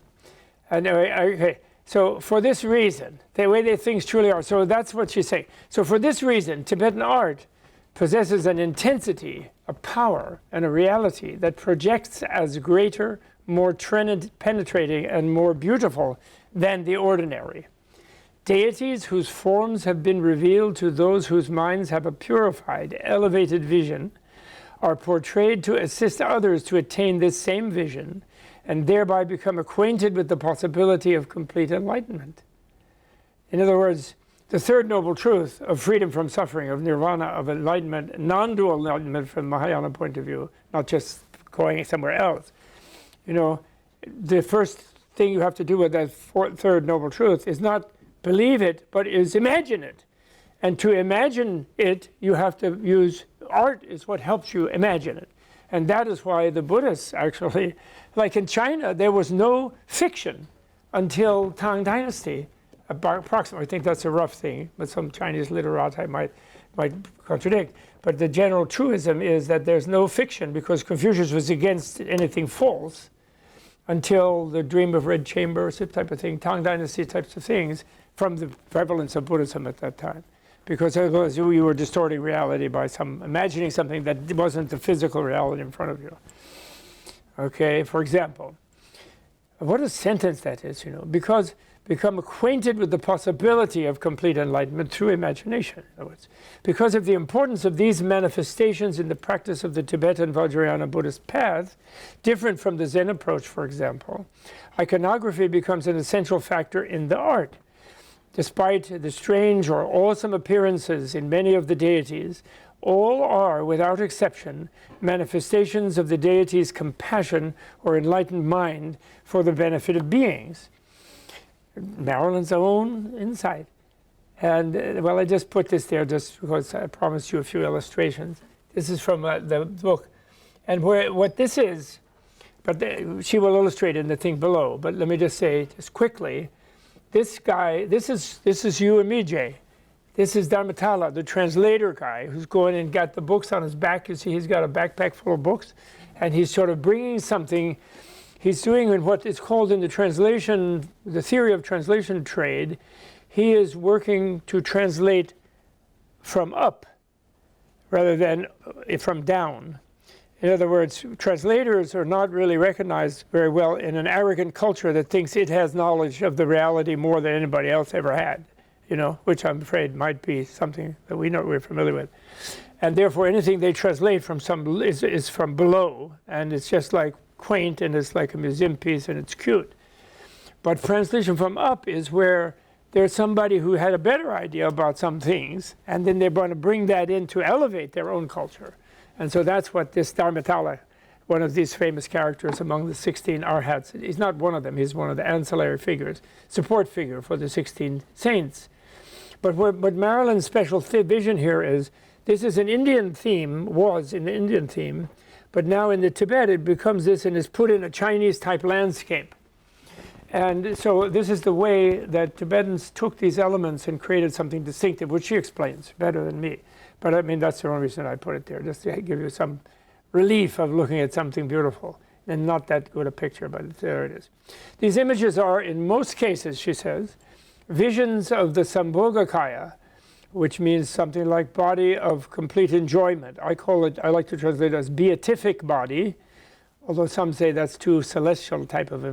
And okay, so for this reason, the way things truly are, so that's what she's saying. So for this reason, Tibetan art possesses an intensity, a power, and a reality that projects as greater, more penetrating, and more beautiful than the ordinary. Deities whose forms have been revealed to those whose minds have a purified, elevated vision are portrayed to assist others to attain this same vision and thereby become acquainted with the possibility of complete enlightenment. In other words, the third noble truth of freedom from suffering, of nirvana, of enlightenment, non-dual enlightenment from Mahayana point of view, not just going somewhere else, the first thing you have to do with that third noble truth is not believe it, but is imagine it. And to imagine it, you have to use art is what helps you imagine it. And that is why the Buddhists actually, like in China, there was no fiction until Tang Dynasty, approximately. I think that's a rough thing, but some Chinese literati might contradict. But the general truism is that there's no fiction because Confucius was against anything false until the Dream of Red Chamber type of thing, Tang Dynasty types of things, from the prevalence of Buddhism at that time. Because otherwise you were distorting reality by imagining something that wasn't the physical reality in front of you. Okay, for example, what a sentence that is, because become acquainted with the possibility of complete enlightenment through imagination. In other words, because of the importance of these manifestations in the practice of the Tibetan Vajrayana Buddhist path, different from the Zen approach, for example, iconography becomes an essential factor in the art. Despite the strange or awesome appearances in many of the deities, all are, without exception, manifestations of the deity's compassion or enlightened mind for the benefit of beings. Marylin's own insight. And, well, I just put this there just because I promised you a few illustrations. This is from the book. And what this is, but she will illustrate in the thing below, but let me just say, just quickly, this guy, this is you and me, Jay. This is Dharmatala, the translator guy, who's going and got the books on his back. You see, he's got a backpack full of books, and he's sort of bringing something. He's doing what is called in the translation, the theory of translation trade. He is working to translate from up rather than from down. In other words, translators are not really recognized very well in an arrogant culture that thinks it has knowledge of the reality more than anybody else ever had, which I'm afraid might be something that we're familiar with. And therefore, anything they translate from is from below, and it's just like quaint, and it's like a museum piece, and it's cute. But translation from up is where there's somebody who had a better idea about some things, and then they're going to bring that in to elevate their own culture. And so that's what this Dharmatala, one of these famous characters among the 16 arhats, he's not one of them, he's one of the ancillary figures, support figure for the 16 saints. But what Marylin's special vision here is, this is an Indian theme, was in the Indian theme, but now in the Tibet it becomes this and is put in a Chinese type landscape. And so this is the way that Tibetans took these elements and created something distinctive, which she explains better than me. But I mean, that's the only reason I put it there, just to give you some relief of looking at something beautiful. And not that good a picture, but there it is. These images are, in most cases, she says, visions of the Sambhogakaya, which means something like body of complete enjoyment. I like to translate it as beatific body, although some say that's too celestial type of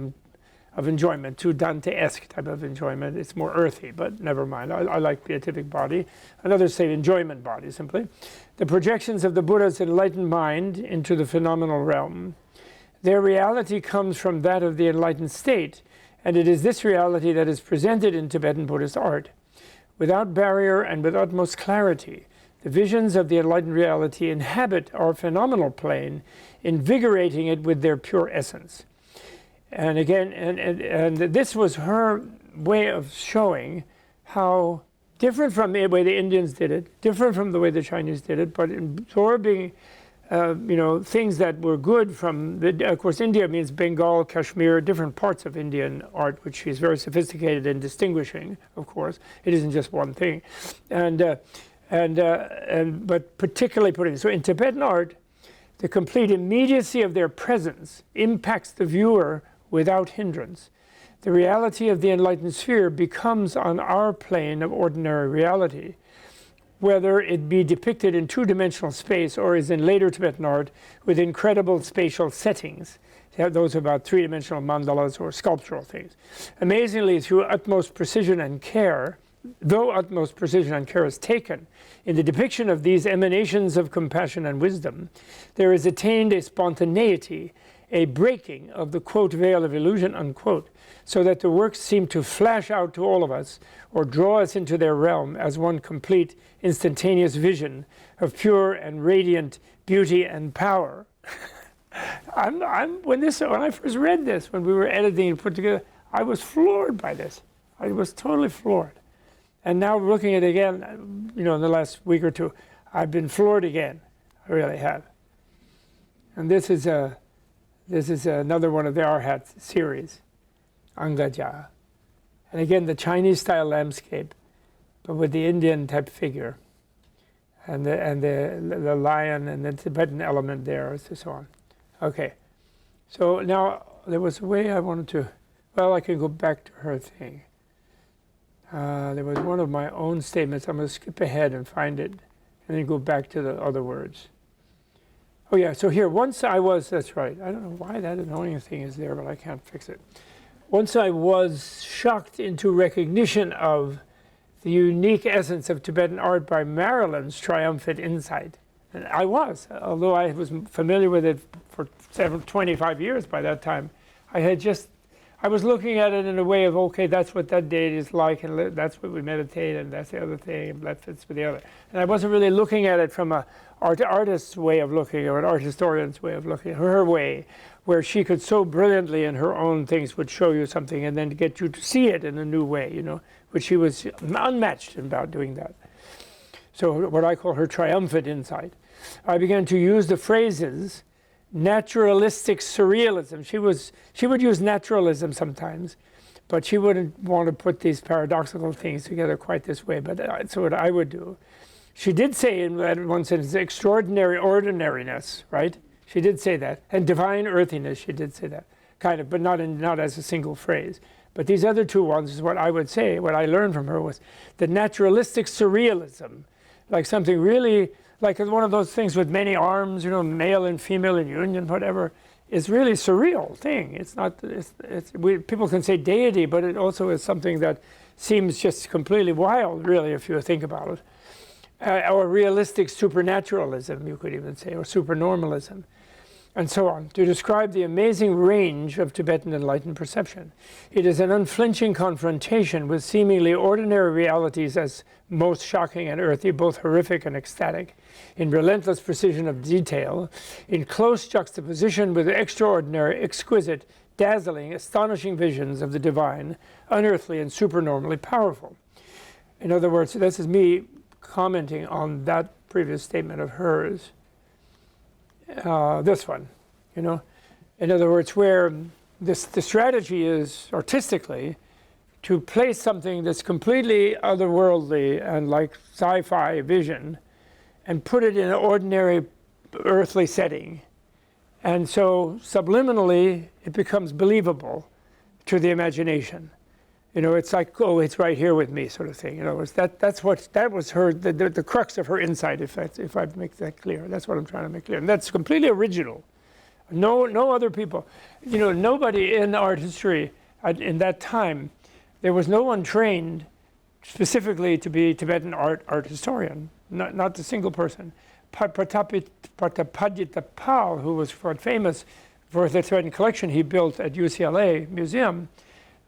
enjoyment, too Dante-esque type of enjoyment. It's more earthy, but never mind. I like beatific body. And others say enjoyment body, simply. The projections of the Buddha's enlightened mind into the phenomenal realm. Their reality comes from that of the enlightened state, and it is this reality that is presented in Tibetan Buddhist art. Without barrier and with utmost clarity, the visions of the enlightened reality inhabit our phenomenal plane, invigorating it with their pure essence. And again, and this was her way of showing how different from the way the Indians did it, different from the way the Chinese did it, but absorbing, things that were good from of course, India means Bengal, Kashmir, different parts of Indian art, which she's very sophisticated in distinguishing. Of course, it isn't just one thing, but particularly putting so in Tibetan art, the complete immediacy of their presence impacts the viewer without hindrance. The reality of the enlightened sphere becomes on our plane of ordinary reality, whether it be depicted in two-dimensional space or is in later Tibetan art with incredible spatial settings. Those are about three-dimensional mandalas or sculptural things. Amazingly, through utmost precision and care, though utmost precision and care is taken in the depiction of these emanations of compassion and wisdom, there is attained a spontaneity, a breaking of the, quote, veil of illusion, unquote, so that the works seem to flash out to all of us or draw us into their realm as one complete, instantaneous vision of pure and radiant beauty and power. when I first read this, when we were editing and put together, I was floored by this. I was totally floored. And now looking at it again, in the last week or two, I've been floored again. I really have. And this is another one of the Arhat series, Angaja. And again, the Chinese-style landscape, but with the Indian type figure, and the lion and the Tibetan element there, and so on. Okay, so now there was a way I wanted to. Well, I can go back to her thing. There was one of my own statements. I'm going to skip ahead and find it, and then go back to the other words. Oh yeah, so here, once I was, that's right. I don't know why that annoying thing is there, but I can't fix it. Once I was shocked into recognition of the unique essence of Tibetan art by Marylin's triumphant insight. And I was, although I was familiar with it for 25 years by that time, I was looking at it in a way of, okay, that's what that date is like, and that's what we meditate, and that's the other thing, and that fits with the other. And I wasn't really looking at it from an artist's way of looking, or an art historian's way of looking, her way, where she could so brilliantly in her own things would show you something and then get you to see it in a new way, which she was unmatched about doing that. So what I call her triumphant insight. I began to use the phrases naturalistic surrealism. She would use naturalism sometimes, but she wouldn't want to put these paradoxical things together quite this way, but that's what I would do. She did say in one sentence, extraordinary ordinariness, right? She did say that. And divine earthiness, she did say that, kind of, but not as a single phrase. But these other two ones is what I would say, what I learned from her was the naturalistic surrealism, like something really, like one of those things with many arms, male and female in union, whatever, is really surreal thing. It's not, people can say deity, but it also is something that seems just completely wild, really, if you think about it. Or realistic supernaturalism, you could even say, or supernormalism, and so on, to describe the amazing range of Tibetan enlightened perception. It is an unflinching confrontation with seemingly ordinary realities as most shocking and earthy, both horrific and ecstatic, in relentless precision of detail, in close juxtaposition with extraordinary, exquisite, dazzling, astonishing visions of the divine, unearthly and supernormally powerful. In other words, this is me commenting on that previous statement of hers. This one, in other words, where the strategy is artistically to place something that's completely otherworldly and like sci-fi vision and put it in an ordinary earthly setting. And so subliminally, it becomes believable to the imagination. It's like, oh, it's right here with me, sort of thing. That was her, the crux of her insight, if I make that clear. That's what I'm trying to make clear. And that's completely original. No other people. Nobody in art history in that time, there was no one trained specifically to be Tibetan art historian. Not a single person. Patapadita Pal, who was quite famous for the Tibetan collection he built at UCLA Museum,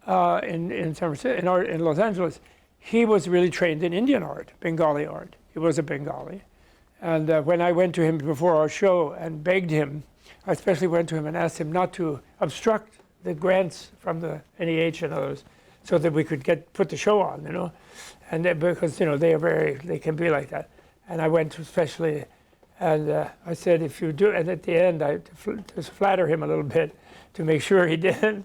in San Francisco, in Los Angeles, he was really trained in Indian art, Bengali art. He was a Bengali. And when I went to him before our show and begged him, I especially went to him and asked him not to obstruct the grants from the NEH and others so that we could put the show on, And because, they can be like that. And I went especially, and I said, if you do, and at the end, I just flatter him a little bit to make sure he did.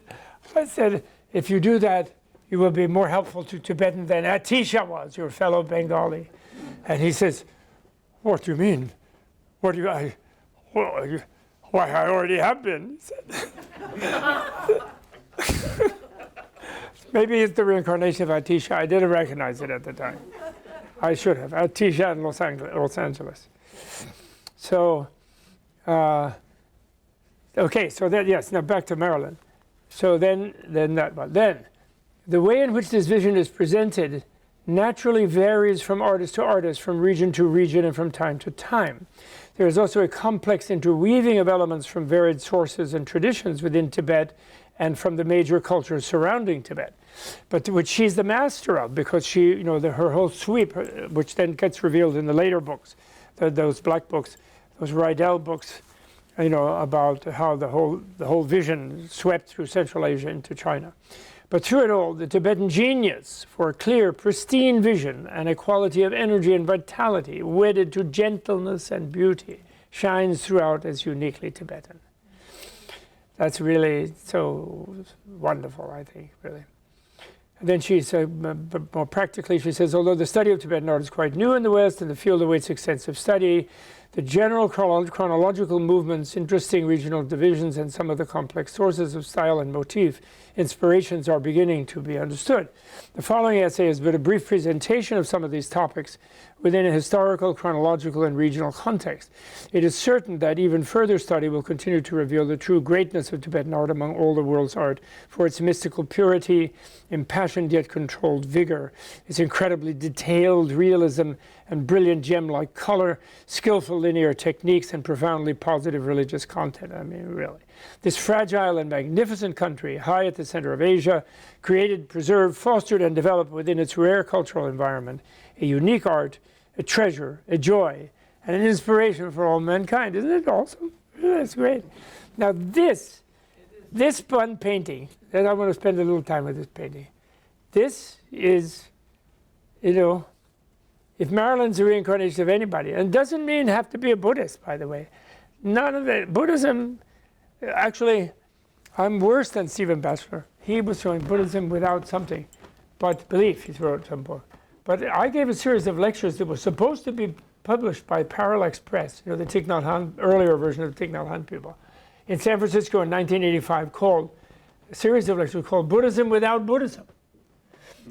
I said, if you do that, you will be more helpful to Tibetan than Atisha was, your fellow Bengali. And he says, what do you mean? What do you, why, I already have been, he said. Maybe it's the reincarnation of Atisha. I didn't recognize it at the time. I should have. Atisha in Los Angeles. So, okay, so that, yes, now back to Marylin. So then the way in which this vision is presented naturally varies from artist to artist, from region to region, and from time to time. There is also a complex interweaving of elements from varied sources and traditions within Tibet and from the major cultures surrounding Tibet, but which she's the master of, because she, her whole sweep, which then gets revealed in the later books, those black books, those Rydell books, about how the whole vision swept through Central Asia into China. But through it all, the Tibetan genius for a clear, pristine vision and a quality of energy and vitality wedded to gentleness and beauty shines throughout as uniquely Tibetan. That's really so wonderful, I think, really. And then she said, more practically, she says, although the study of Tibetan art is quite new in the West and the field awaits extensive study, the general chronological movements, interesting regional divisions, and some of the complex sources of style and motif inspirations are beginning to be understood. The following essay is but a brief presentation of some of these topics within a historical, chronological, and regional context. It is certain that even further study will continue to reveal the true greatness of Tibetan art among all the world's art for its mystical purity, impassioned yet controlled vigor, its incredibly detailed realism and brilliant gem-like color, skillful linear techniques, and profoundly positive religious content. I mean, really. This fragile and magnificent country, high at the center of Asia, created, preserved, fostered, and developed within its rare cultural environment a unique art, a treasure, a joy, and an inspiration for all mankind. Isn't it awesome? That's great. Now this one painting, and I want to spend a little time with this painting. This is, if Marylin's a reincarnation of anybody, and it doesn't mean have to be a Buddhist, by the way. None of it. Buddhism, actually, I'm worse than Stephen Batchelor. He was showing Buddhism without something, but belief, he wrote some book. But I gave a series of lectures that were supposed to be published by Parallax Press, the Thich Nhat Hanh, earlier version of the Thich Nhat Hanh people, in San Francisco in 1985, called a series of lectures called Buddhism Without Buddhism,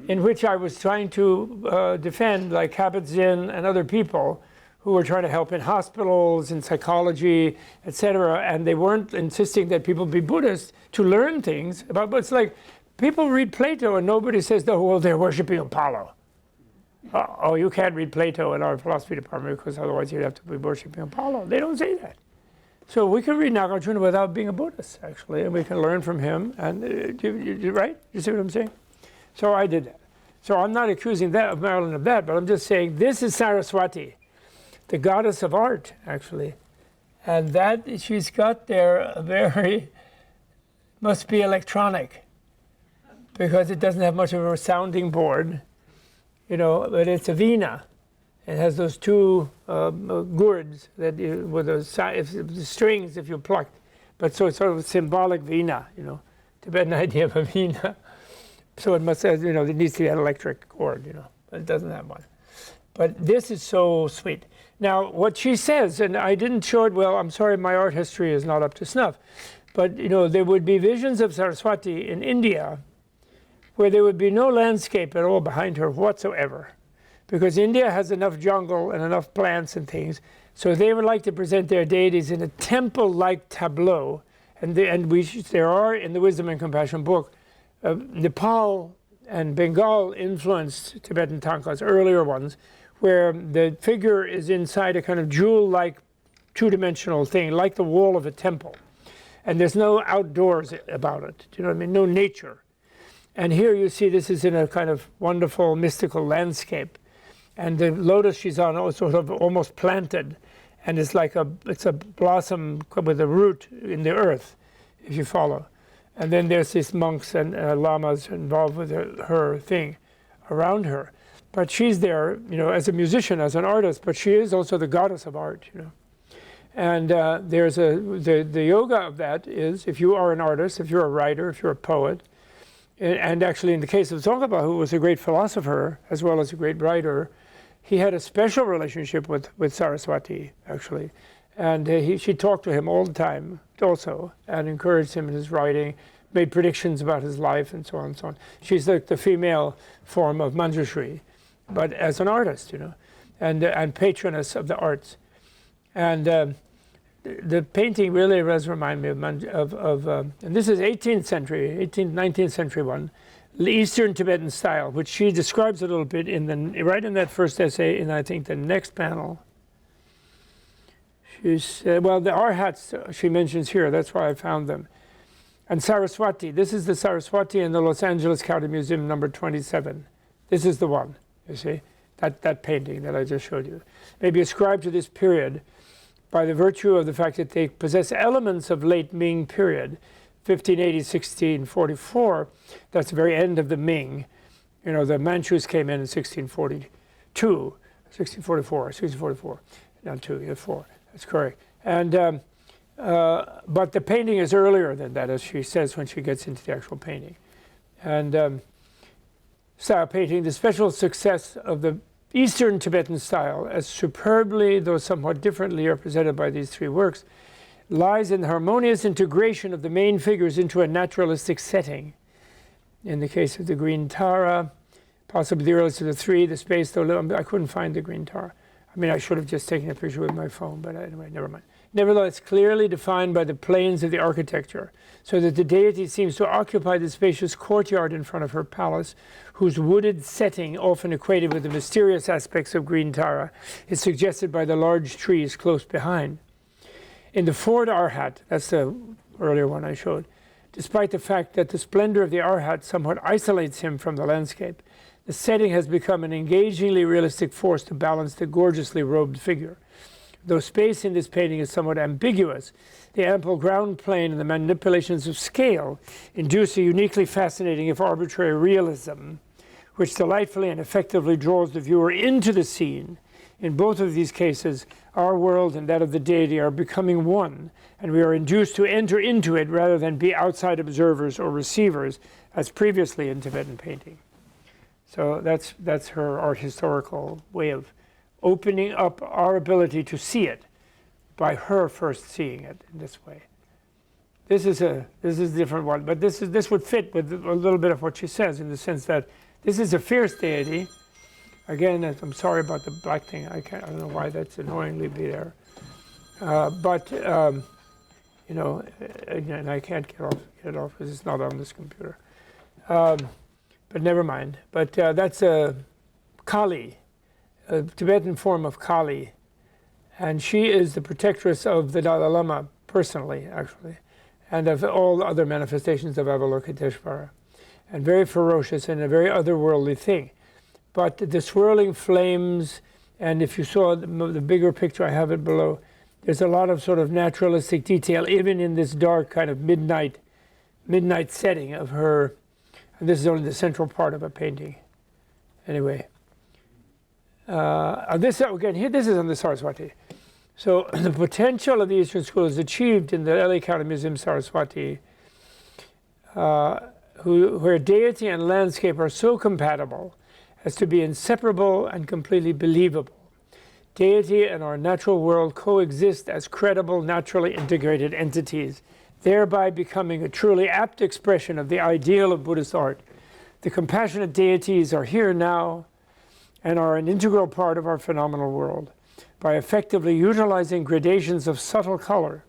in which I was trying to defend, like Kabat-Zinn and other people who were trying to help in hospitals, in psychology, etc. And they weren't insisting that people be Buddhists to learn things about. But it's like people read Plato and nobody says, "Oh, well, they're worshiping Apollo." Oh, you can't read Plato in our philosophy department because otherwise you'd have to be worshiping Apollo. They don't say that. So we can read Nagarjuna without being a Buddhist, actually, and we can learn from him. And right? You see what I'm saying? So I did that. So I'm not accusing Marylin of that, but I'm just saying this is Saraswati, the goddess of art, actually. And that she's got there a very, must be electronic, because it doesn't have much of a sounding board, but it's a veena. It has those two gourds that with the strings if you plucked. But so it's sort of a symbolic veena, Tibetan idea of a veena. So it must have, it needs to be an electric cord, but it doesn't have one. But this is so sweet. Now, what she says, and I didn't show it well, I'm sorry, my art history is not up to snuff. But, there would be visions of Saraswati in India where there would be no landscape at all behind her whatsoever. Because India has enough jungle and enough plants and things, so they would like to present their deities in a temple-like tableau. And there are, in the Wisdom and Compassion book, Nepal and Bengal influenced Tibetan tankas, earlier ones, where the figure is inside a kind of jewel-like two-dimensional thing, like the wall of a temple. And there's no outdoors about it, do you know what I mean? No nature. And here you see this is in a kind of wonderful mystical landscape. And the lotus she's on is sort of almost planted. And it's like it's a blossom with a root in the earth, if you follow. And then there's these monks and lamas involved with her thing around her. But she's there, as a musician, as an artist, but she is also the goddess of art, And there's the yoga of that is, if you are an artist, if you're a writer, if you're a poet, and actually in the case of Tsongkhapa, who was a great philosopher as well as a great writer, he had a special relationship with Saraswati, actually. And she talked to him all the time also and encouraged him in his writing, made predictions about his life and so on and so on. She's like the female form of Manjushri, but as an artist, and patroness of the arts. And the painting really does remind me of and this is 18th century, 19th century one, Eastern Tibetan style, which she describes a little bit right in that first essay in, I think, the next panel. She said, well, the arhats she mentions here, that's why I found them. And Saraswati, this is the Saraswati in the Los Angeles County Museum, number 27. This is the one, you see, that painting that I just showed you. Maybe ascribed to this period by the virtue of the fact that they possess elements of late Ming period, 1580, 1644. That's the very end of the Ming. You know, the Manchus came in 1642, 1644, 1644, not 2, yeah, 4. That's correct. And but the painting is earlier than that, as she says when she gets into the actual painting. And style painting, the special success of the Eastern Tibetan style, as superbly, though somewhat differently, represented by these three works, lies in the harmonious integration of the main figures into a naturalistic setting. In the case of the Green Tara, possibly the earliest of the three, the space, though I couldn't find the Green Tara. I mean, I should have just taken a picture with my phone, but anyway, never mind. Nevertheless, clearly defined by the planes of the architecture, so that the deity seems to occupy the spacious courtyard in front of her palace, whose wooded setting, often equated with the mysterious aspects of Green Tara, is suggested by the large trees close behind. In the Ford Arhat, that's the earlier one I showed, despite the fact that the splendor of the Arhat somewhat isolates him from the landscape, the setting has become an engagingly realistic force to balance the gorgeously robed figure. Though space in this painting is somewhat ambiguous, the ample ground plane and the manipulations of scale induce a uniquely fascinating, if arbitrary, realism, which delightfully and effectively draws the viewer into the scene. In both of these cases, our world and that of the deity are becoming one, and we are induced to enter into it rather than be outside observers or receivers, as previously in Tibetan painting. So that's her art historical way of opening up our ability to see it by her first seeing it in this way. This is a different one, but this would fit with a little bit of what she says, in the sense that this is a fierce deity. Again, I'm sorry about the black thing. I don't know why that's annoyingly be there. But you know, and I can't get it off because it's not on this computer. But never mind. But that's a Kali, a Tibetan form of Kali, and she is the protectress of the Dalai Lama personally, actually, and of all other manifestations of Avalokiteshvara, and very ferocious and a very otherworldly thing. But the swirling flames, and if you saw the bigger picture, I have it below, there's a lot of sort of naturalistic detail, even in this dark kind of midnight setting of her. And this is only the central part of a painting. Anyway. This again, here, this is on the Saraswati. So the potential of the Eastern School is achieved in the LA County Museum Saraswati, where deity and landscape are so compatible as to be inseparable and completely believable. Deity and our natural world coexist as credible, naturally integrated entities, thereby becoming a truly apt expression of the ideal of Buddhist art. The compassionate deities are here now and are an integral part of our phenomenal world. By effectively utilizing gradations of subtle color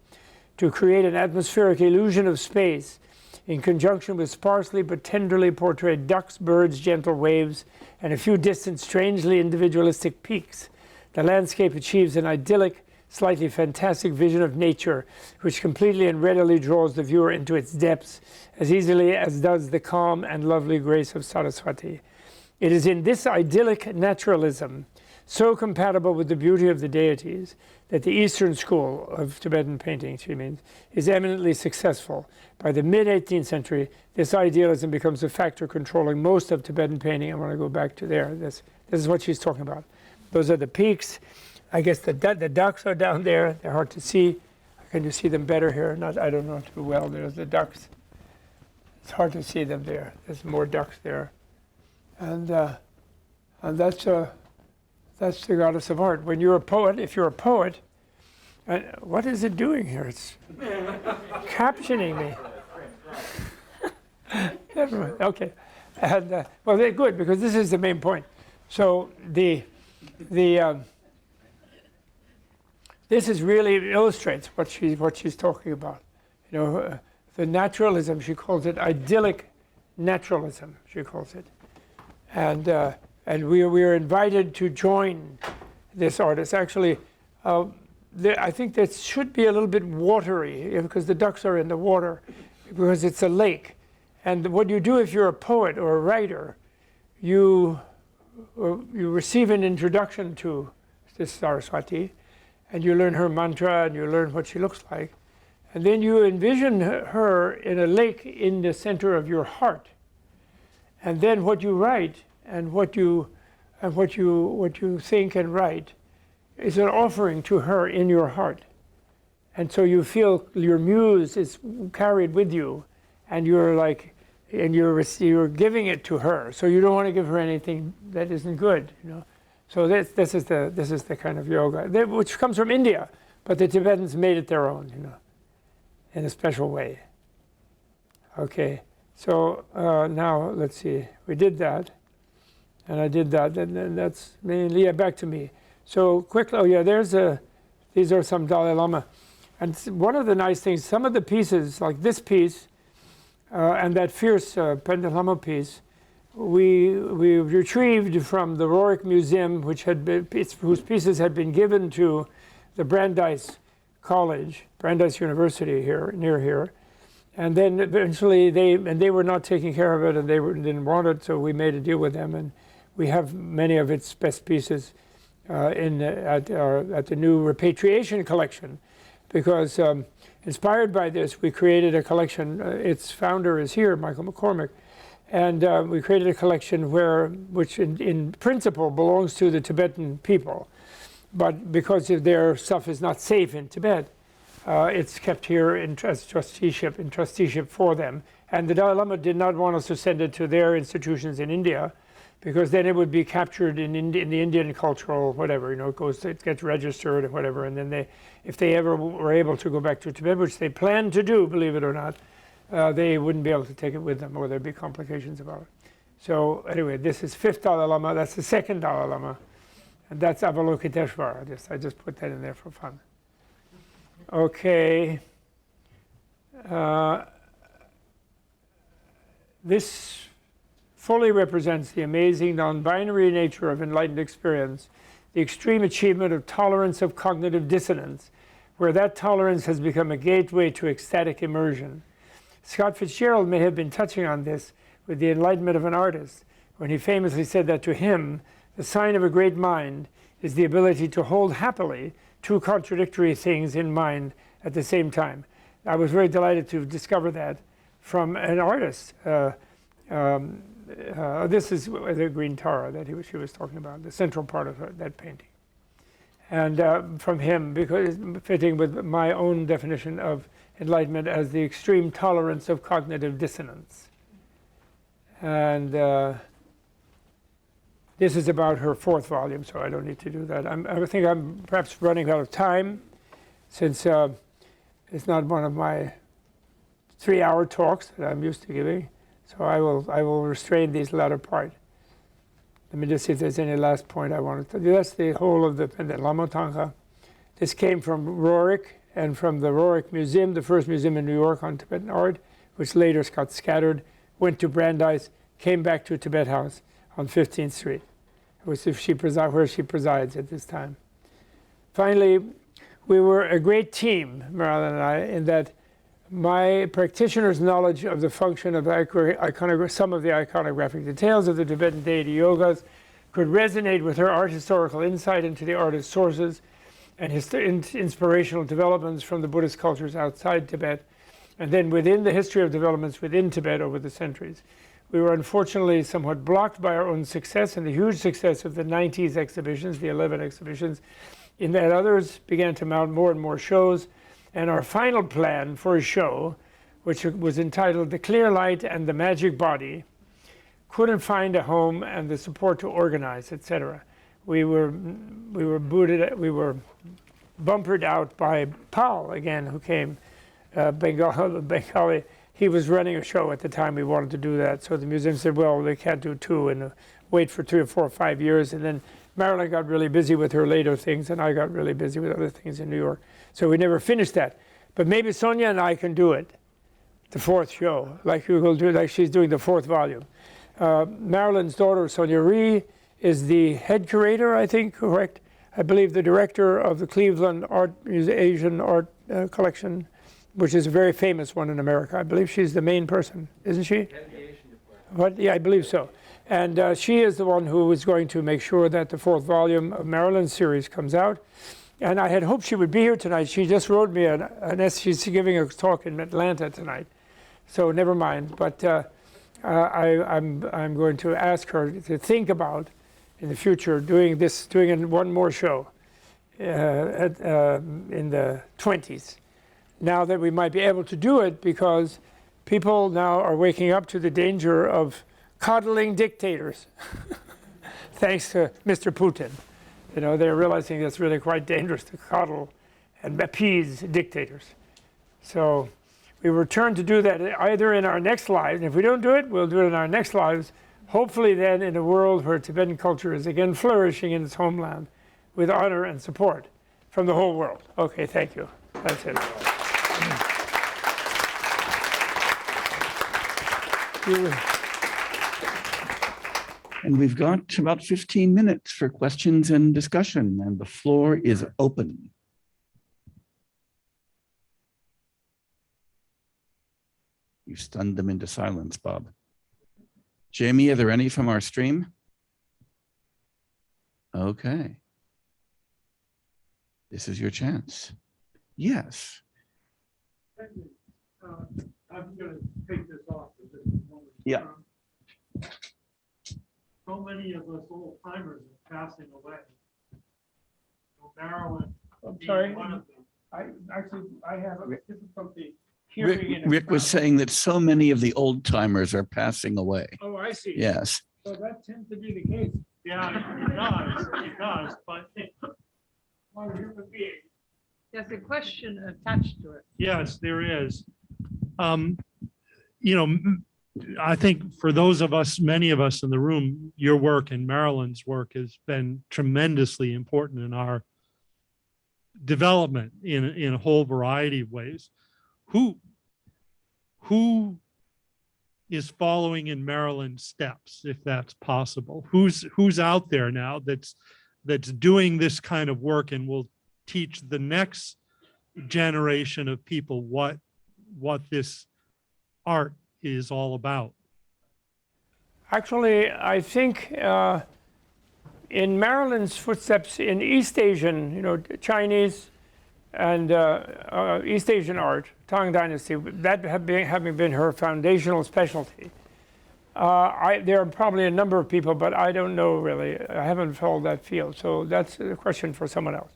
to create an atmospheric illusion of space, in conjunction with sparsely but tenderly portrayed ducks, birds, gentle waves, and a few distant, strangely individualistic peaks, the landscape achieves an idyllic, slightly fantastic vision of nature, which completely and readily draws the viewer into its depths, as easily as does the calm and lovely grace of Saraswati. It is in this idyllic naturalism, so compatible with the beauty of the deities, that the Eastern school of Tibetan painting, she means, is eminently successful. By the mid-18th century, this idealism becomes a factor controlling most of Tibetan painting. I want to go back to there. This is what she's talking about. Those are the peaks. I guess the ducks are down there. They're hard to see. Can you see them better here? I don't know too well. There's the ducks. It's hard to see them there. There's more ducks there. And that's the goddess of art. When you're a poet, if you're a poet, what is it doing here? It's captioning me. Okay, and well, they're good because this is the main point. So this is really illustrates what she's talking about. You know, the naturalism, she calls it idyllic naturalism. She calls it. And we are invited to join this artist. Actually, I think that should be a little bit watery because the ducks are in the water because it's a lake. And what you do if you're a poet or a writer, you receive an introduction to this Saraswati, and you learn her mantra, and you learn what she looks like. And then you envision her in a lake in the center of your heart. And then what you write and what you think and write is an offering to her in your heart. And so you feel your muse is carried with you, and you're giving it to her. So you don't want to give her anything that isn't good, you know. So this is the kind of yoga which comes from India, but the Tibetans made it their own, you know, in a special way. Okay, so now let's see. We did that, and I did that, and then that's mainly back to me. So quickly, oh yeah, these are some Dalai Lama. And one of the nice things, some of the pieces, like this piece and that fierce Pendant Lama piece, we retrieved from the Roerich Museum, whose pieces had been given to the Brandeis College, Brandeis University here, near here. And then eventually they were not taking care of it, and didn't want it, so we made a deal with them, and we have many of its best pieces at the new Repatriation Collection. Because inspired by this, we created a collection. Its founder is here, Michael McCormick. And we created a collection which in principle belongs to the Tibetan people. But because their stuff is not safe in Tibet, it's kept here as trusteeship for them. And the Dalai Lama did not want us to send it to their institutions in India, because then it would be captured in the Indian cultural whatever, you know, it gets registered or whatever, and then if they ever were able to go back to Tibet, which they plan to do, believe it or not, they wouldn't be able to take it with them, or there'd be complications about it. So anyway, this is 5th Dalai Lama, that's the 2nd Dalai Lama, and that's Avalokiteshvara. I just put that in there for fun. Okay. This fully represents the amazing non-binary nature of enlightened experience, the extreme achievement of tolerance of cognitive dissonance, where that tolerance has become a gateway to ecstatic immersion. Scott Fitzgerald may have been touching on this with the enlightenment of an artist, when he famously said that to him, the sign of a great mind is the ability to hold happily two contradictory things in mind at the same time. I was very delighted to discover that from an artist. This is the green Tara that she was talking about, the central part of that painting. And from him, because fitting with my own definition of enlightenment as the extreme tolerance of cognitive dissonance. And this is about her 4th volume, so I don't need to do that. I think I'm perhaps running out of time, since it's not one of my 3-hour talks that I'm used to giving. So I will restrain these latter part. Let me just see if there's any last point I wanted to do. That's the whole of the Pendant Lama Tangka. This came from Roerich and from the Roerich Museum, the first museum in New York on Tibetan art, which later got scattered, went to Brandeis, came back to Tibet House on 15th Street, where she presides at this time. Finally, we were a great team, Marylin and I, in that my practitioner's knowledge of the function of some of the iconographic details of the Tibetan deity yogas could resonate with her art historical insight into the artist's sources and inspirational developments from the Buddhist cultures outside Tibet, and then within the history of developments within Tibet over the centuries. We were unfortunately somewhat blocked by our own success and the huge success of the 90s exhibitions, the 11 exhibitions, in that others began to mount more and more shows. And our final plan for a show, which was entitled The Clear Light and the Magic Body, couldn't find a home and the support to organize, etc. We were bumpered out by Paul again, who came, Bengali. He was running a show at the time we wanted to do that. So the museum said, well, they can't do 2 and wait for 3 or 4 or 5 years. And then Marylin got really busy with her later things, and I got really busy with other things in New York. So we never finished that. But maybe Sonia and I can do it, the 4th show, like we will do, like she's doing the 4th volume. Marylin's daughter, Sonia Rhie, is the head curator, I think, correct? I believe the director of the Cleveland Asian art collection, which is a very famous one in America. I believe she's the main person, isn't she? What? Yeah, I believe so. And she is the one who is going to make sure that the 4th volume of Marylin's series comes out. And I had hoped she would be here tonight. She just wrote me she's giving a talk in Atlanta tonight. So never mind. But I'm going to ask her to think about, in the future, doing one more show in the 20s. Now that we might be able to do it, because people now are waking up to the danger of coddling dictators, thanks to Mr. Putin. You know, they're realizing it's really quite dangerous to coddle and appease dictators. So we return to do that either in our next lives, and if we don't do it, we'll do it in our next lives, hopefully then in a world where Tibetan culture is again flourishing in its homeland with honor and support from the whole world. Okay, thank you. That's it. And we've got about 15 minutes for questions and discussion, and the floor is open. You stunned them into silence, Bob. Jamie, are there any from our stream? Okay. This is your chance. Yes. I'm going to take this off for just a moment. Yeah. So many of us old timers are passing away. So Marilyn, I'm being sorry. one of them. I have a difficulty hearing in a Rick was crowd. saying that so many of the old timers are passing away. Oh, I see. Yes. So that tends to be the case. Yeah, it does, but One human being. There's a question attached to it. yes, there is. You know, I think for those of us, many of us in the room, your work and Marilyn's work has been tremendously important in our development in a whole variety of ways. Who is following in Marilyn's steps, if that's possible? Who's out there now that's doing this kind of work and will teach the next generation of people what this art is all about? Actually, I think in Marilyn's footsteps in East Asian, Chinese and East Asian art, Tang Dynasty, that having been her foundational specialty. There are probably a number of people, but I don't know really. I haven't followed that field, so that's a question for someone else.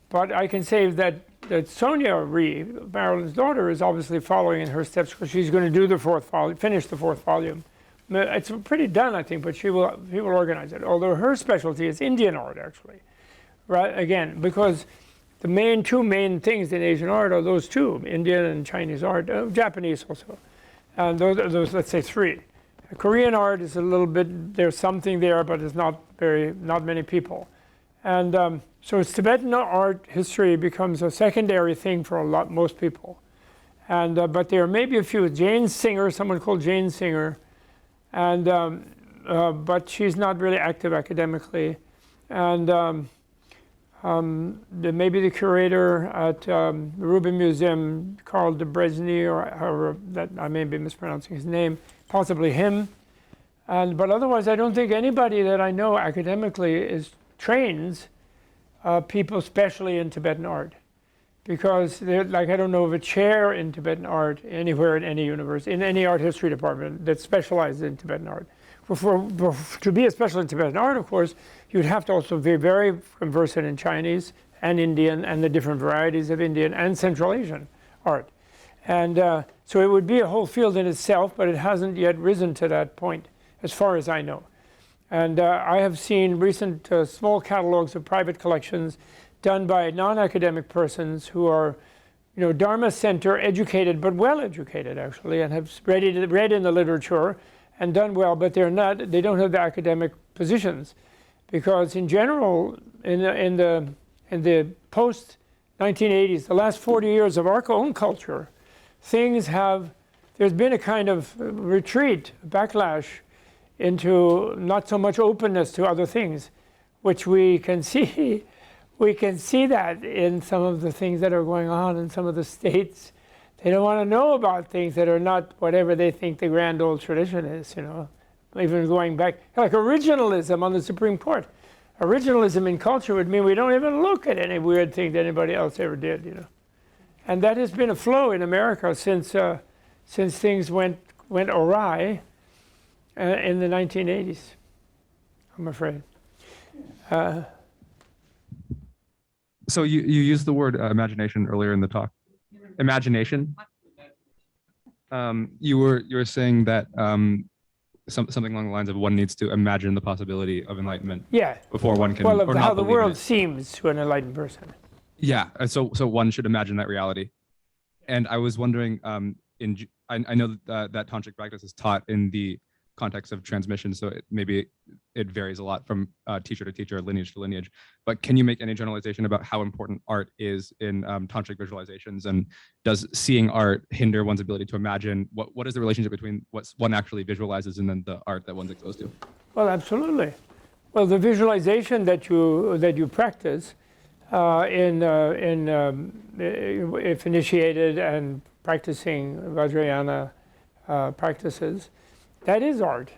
But I can say that Sonia Rhie, Marilyn's daughter, is obviously following in her steps, because she's going to do the fourth volume, finish the fourth volume. It's pretty done, I think, but she will organize it. Although her specialty is Indian art, actually, right? Again, because the two main things in Asian art are those two: Indian and Chinese art, Japanese also, and those let's say three. Korean art is a little bit, there's something there, but it's not many people, and so Tibetan art history becomes a secondary thing for most people, and but there may be a few. Jane Singer, someone called Jane Singer, and but she's not really active academically, and maybe the curator at the Rubin Museum, Karl de Brezny, or however that I may be mispronouncing his name, possibly him, but otherwise I don't think anybody that I know academically trains people especially in Tibetan art, because like I don't know of a chair in Tibetan art anywhere in any university, in any art history department that specializes in Tibetan art. To be a specialist in Tibetan art, of course, you'd have to also be very conversant in Chinese and Indian and the different varieties of Indian and Central Asian art. And so it would be a whole field in itself, but it hasn't yet risen to that point, as far as I know. And I have seen recent small catalogs of private collections done by non-academic persons who are, Dharma Center educated, but well educated actually, and have read in the literature and done well, but they don't have the academic positions, because in general, in the post 1980s, the last 40 years of our own culture, there's been a kind of retreat, backlash into not so much openness to other things, which we can see. We can see that in some of the things that are going on in some of the states. They don't want to know about things that are not whatever they think the grand old tradition is, Even going back, like originalism on the Supreme Court. Originalism in culture would mean we don't even look at any weird thing that anybody else ever did, you know. And that has been a flow in America since things went awry in the 1980s, I'm afraid. So you used the word imagination earlier in the talk. Imagination. You were saying that something along the lines of one needs to imagine the possibility of enlightenment. Yeah. Before one can. Well, or of not how the believe in world it. seems to an enlightened person. Yeah. So one should imagine that reality. And I was wondering, I know that tantric practice is taught in the context of transmission, so maybe it varies a lot from teacher to teacher, lineage to lineage. But can you make any generalization about how important art is in tantric visualizations, and does seeing art hinder one's ability to imagine? What is the relationship between what one actually visualizes and then the art that one's exposed to? Well, absolutely. Well, the visualization that you practice if initiated and practicing Vajrayana practices, that is art.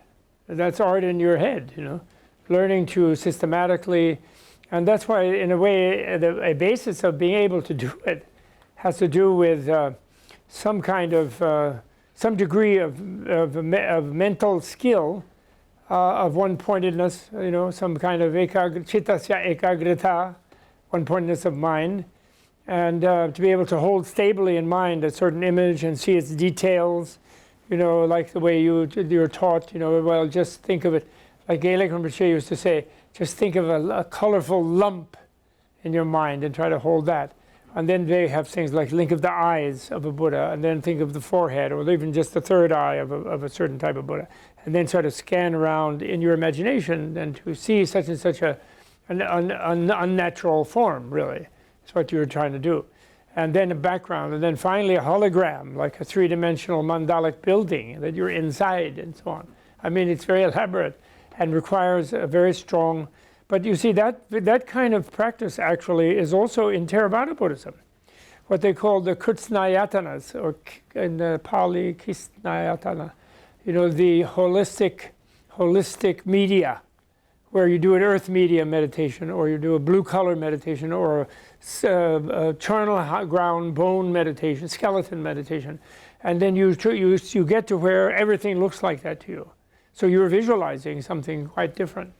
That's art in your head, you know, learning to systematically, and that's why, in a way, a basis of being able to do it has to do with some kind of, some degree of mental skill, of one-pointedness, you know, some kind of chittasya ekagrita, one-pointedness of mind, and to be able to hold stably in mind a certain image and see its details, you know, like the way you're taught, you know, well, just think of it, like Gaelic Rinpoche used to say, just think of a colorful lump in your mind and try to hold that. And then they have things like think of the eyes of a Buddha, and then think of the forehead, or even just the third eye of a certain type of Buddha, and then try to scan around in your imagination and to see such and such an unnatural form, really. That's what you're trying to do. And then a background, and then finally a hologram, like a three-dimensional mandalic building that you're inside, and so on. I mean, it's very elaborate and requires a very strong, but you see that kind of practice actually is also in Theravada Buddhism, what they call the Kutsnayatanas, or in the Pali Kisnayatana, you know, the holistic media, where you do an earth media meditation, or you do a blue color meditation, or a charnel ground bone meditation, skeleton meditation, and then you get to where everything looks like that to you. So you're visualizing something quite different.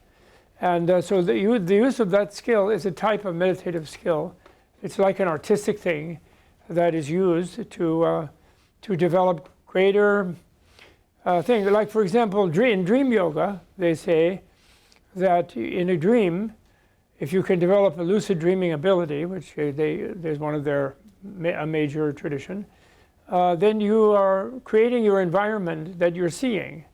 And so the use of that skill is a type of meditative skill. It's like an artistic thing that is used to develop greater things. Like, for example, in dream yoga, they say that in a dream, if you can develop a lucid dreaming ability, which there's one of a major tradition, then you are creating your environment that you're seeing,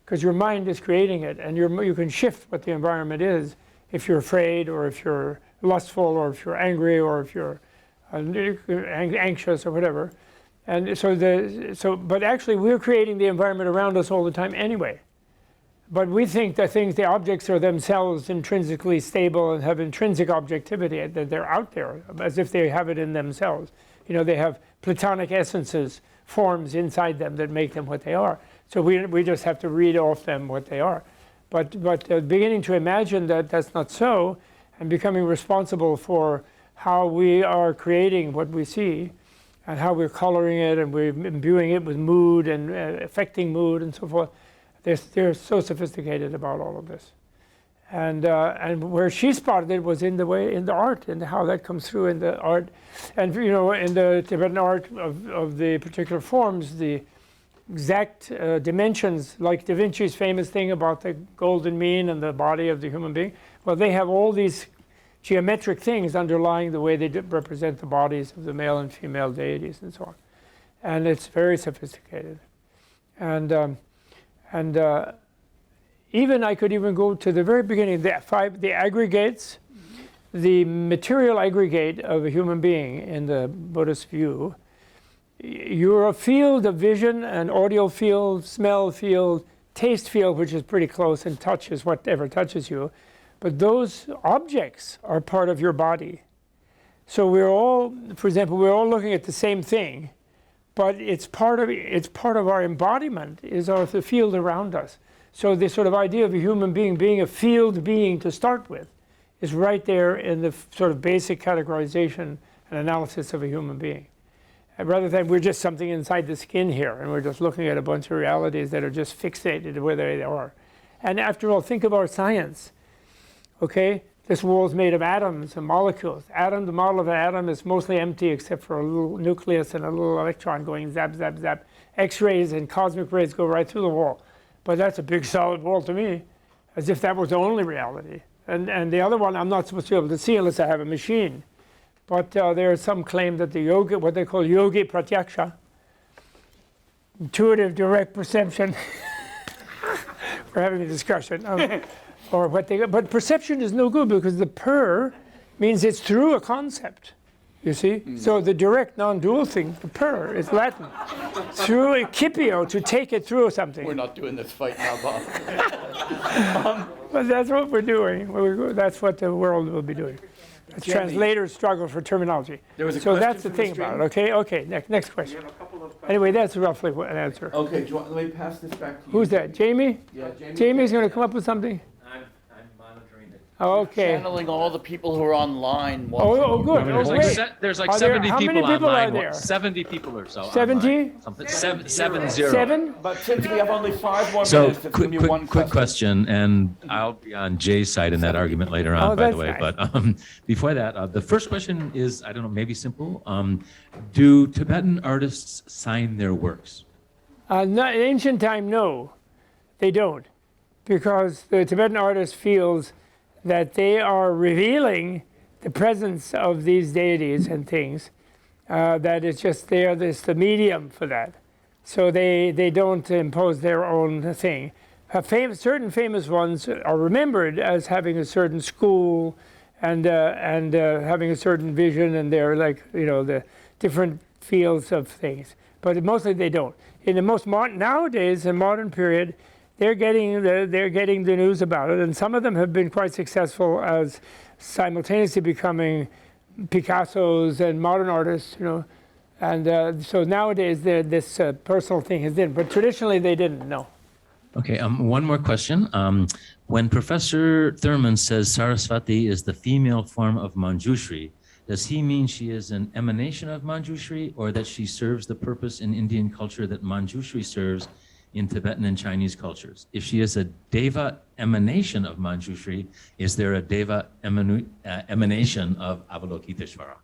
because your mind is creating it, and you can shift what the environment is if you're afraid, or if you're lustful, or if you're angry, or if you're anxious, or whatever. And but actually we're creating the environment around us all the time anyway. But we think that the objects are themselves intrinsically stable and have intrinsic objectivity, that they're out there, as if they have it in themselves. You know, they have Platonic essences, forms inside them that make them what they are. So we just have to read off them what they are. But beginning to imagine that that's not so, and becoming responsible for how we are creating what we see, and how we're coloring it, and we're imbuing it with mood, and affecting mood, and so forth. They're so sophisticated about all of this, and where she spotted it was in the art, and how that comes through in the art, and you know, in the Tibetan art of the particular forms, the exact dimensions, like Da Vinci's famous thing about the golden mean and the body of the human being. Well, they have all these geometric things underlying the way they represent the bodies of the male and female deities and so on, and it's very sophisticated, and even I could even go to the very beginning, the aggregates, the material aggregate of a human being in the Buddhist view. You're a field of vision, an audio field, smell field, taste field, which is pretty close, and touch is whatever touches you. But those objects are part of your body. So we're all, for example, we're all looking at the same thing, but it's part of our embodiment, is the field around us. So this sort of idea of a human being a field being to start with is right there in the sort of basic categorization and analysis of a human being. And rather than we're just something inside the skin here, and we're just looking at a bunch of realities that are just fixated where they are. And after all, think of our science. Okay, this world's made of atoms and molecules. The model of an atom is mostly empty except for a little nucleus and a little electron going zap, zap, zap. X-rays and cosmic rays go right through the wall. But that's a big solid wall to me, as if that was the only reality. And the other one I'm not supposed to be able to see unless I have a machine. But there is some claim that the yoga, what they call yogi pratyaksha, intuitive direct perception, we're having a discussion, or what they, but perception is no good because the per means it's through a concept, you see? So the direct non-dual thing, the per, is Latin. Through a kipio, to take it through something. We're not doing this fight now, Bob. But that's what we're doing. That's what the world will be doing. It's translators struggle for terminology. So that's the thing about it. Okay. Next question. Anyway, that's roughly an answer. Okay, let me pass this back to you. Who's that? Jamie? Yeah, Jamie. Jamie's going to come up with something. I'm monitoring it. Oh, okay. Channeling all the people who are online. Oh, good. There's Oh, like, great. there's like Are there- 70 how many people people are online. there? 70 people or so. 70? Online. Something. 7 0. 7? But since we have only 5 more So minutes, it's going to be one quick question, and I'll be on Jay's side in that argument later on, Oh, by the that's way. nice. But before that, the first question is, I don't know, maybe simple. Do Tibetan artists sign their works? In ancient time, no, they don't. Because the Tibetan artist feels that they are revealing the presence of these deities and things, that it's just there, there's the medium for that. So they don't impose their own thing. Certain famous ones are remembered as having a certain school and having a certain vision, and they're like, the different fields of things. But mostly they don't. In the most nowadays, in modern period, they're getting the news about it, and some of them have been quite successful as simultaneously becoming Picassos and modern artists, And so nowadays, this personal thing has been, but traditionally they didn't, no. Okay, one more question. When Professor Thurman says Saraswati is the female form of Manjushri, does he mean she is an emanation of Manjushri, or that she serves the purpose in Indian culture that Manjushri serves in Tibetan and Chinese cultures? If she is a Deva emanation of Manjushri, is there a Deva emanation of Avalokiteshvara?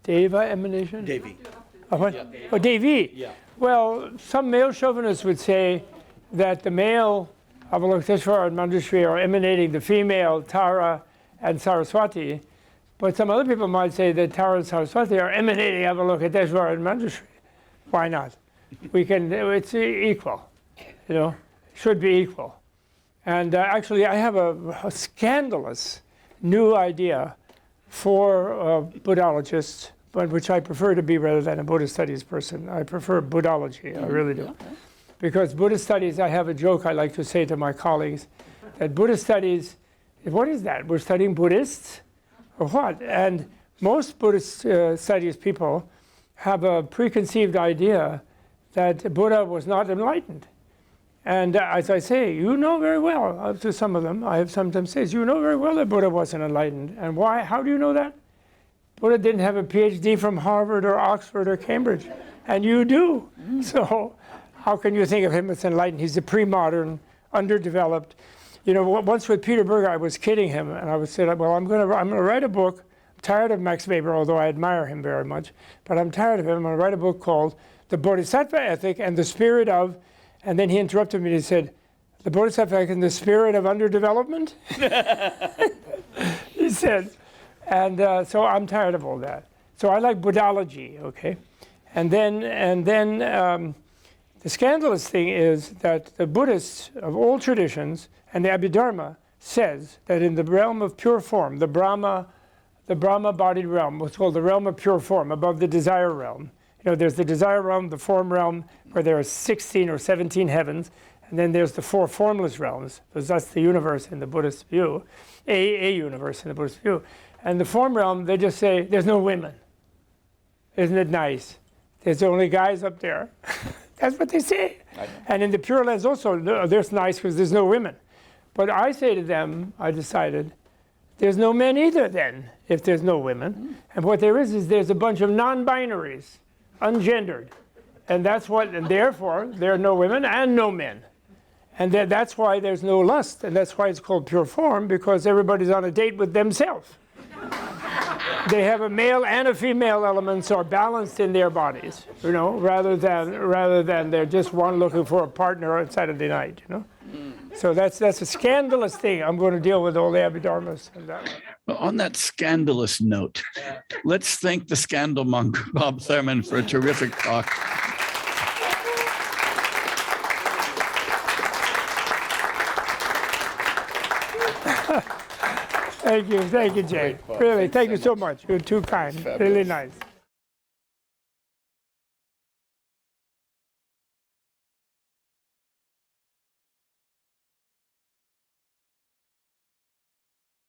Deva emanation? Devi. Oh, what? Yeah. Oh, Devi. Yeah. Well, some male chauvinists would say that the male Avalokiteshvara and Manjushri are emanating the female Tara and Saraswati, but some other people might say that Tara and Saraswati are emanating Avalokiteshvara and Manjushri. Why not? It's equal, should be equal. And actually, I have a scandalous new idea for Buddhologists, but which I prefer to be rather than a Buddhist studies person. I prefer Buddhology, I really do. Because Buddhist studies, I have a joke I like to say to my colleagues, that Buddhist studies, what is that? We're studying Buddhists? Or what? And most Buddhist studies people have a preconceived idea that Buddha was not enlightened. And as I say, you know very well, to some of them, I have sometimes said, you know very well that Buddha wasn't enlightened. And why? How do you know that? Buddha didn't have a PhD from Harvard or Oxford or Cambridge, and you do. So how can you think of him as enlightened? He's a pre-modern, underdeveloped. Once with Peter Berger, I was kidding him, and I said, well, I'm going to write a book. I'm tired of Max Weber, although I admire him very much, but I'm tired of him. I'm going to write a book called The Bodhisattva Ethic and the Spirit of, and then he interrupted me and he said, the Bodhisattva Ethic and the Spirit of Underdevelopment? He said. And so I'm tired of all that. So I like Buddhology, okay? And then the scandalous thing is that the Buddhists of all traditions and the Abhidharma says that in the realm of pure form, the Brahma-bodied realm, what's called the realm of pure form, above the desire realm. There's the desire realm, the form realm, where there are 16 or 17 heavens, and then there's the 4 formless realms, because that's the universe in the Buddhist view, a universe in the Buddhist view. And the form realm, they just say, there's no women. Isn't it nice? There's only guys up there. That's what they say. And in the Pure Lands also, there's nice because there's no women. But I say to them, I decided, there's no men either then, if there's no women. And what there is there's a bunch of non-binaries, ungendered. And that's what, and therefore, there are no women and no men. And that's why there's no lust, and that's why it's called pure form, because everybody's on a date with themselves. They have a male and a female elements are balanced in their bodies, you know, rather than they're just one looking for a partner on Saturday night, you know. So that's a scandalous thing. I'm going to deal with all the Abhidharmas and that one. Well, on that scandalous note, let's thank the scandal monger, Bob Thurman, for a terrific talk. Thank you, Jay. Really, thank you so much. You're too kind. Really nice.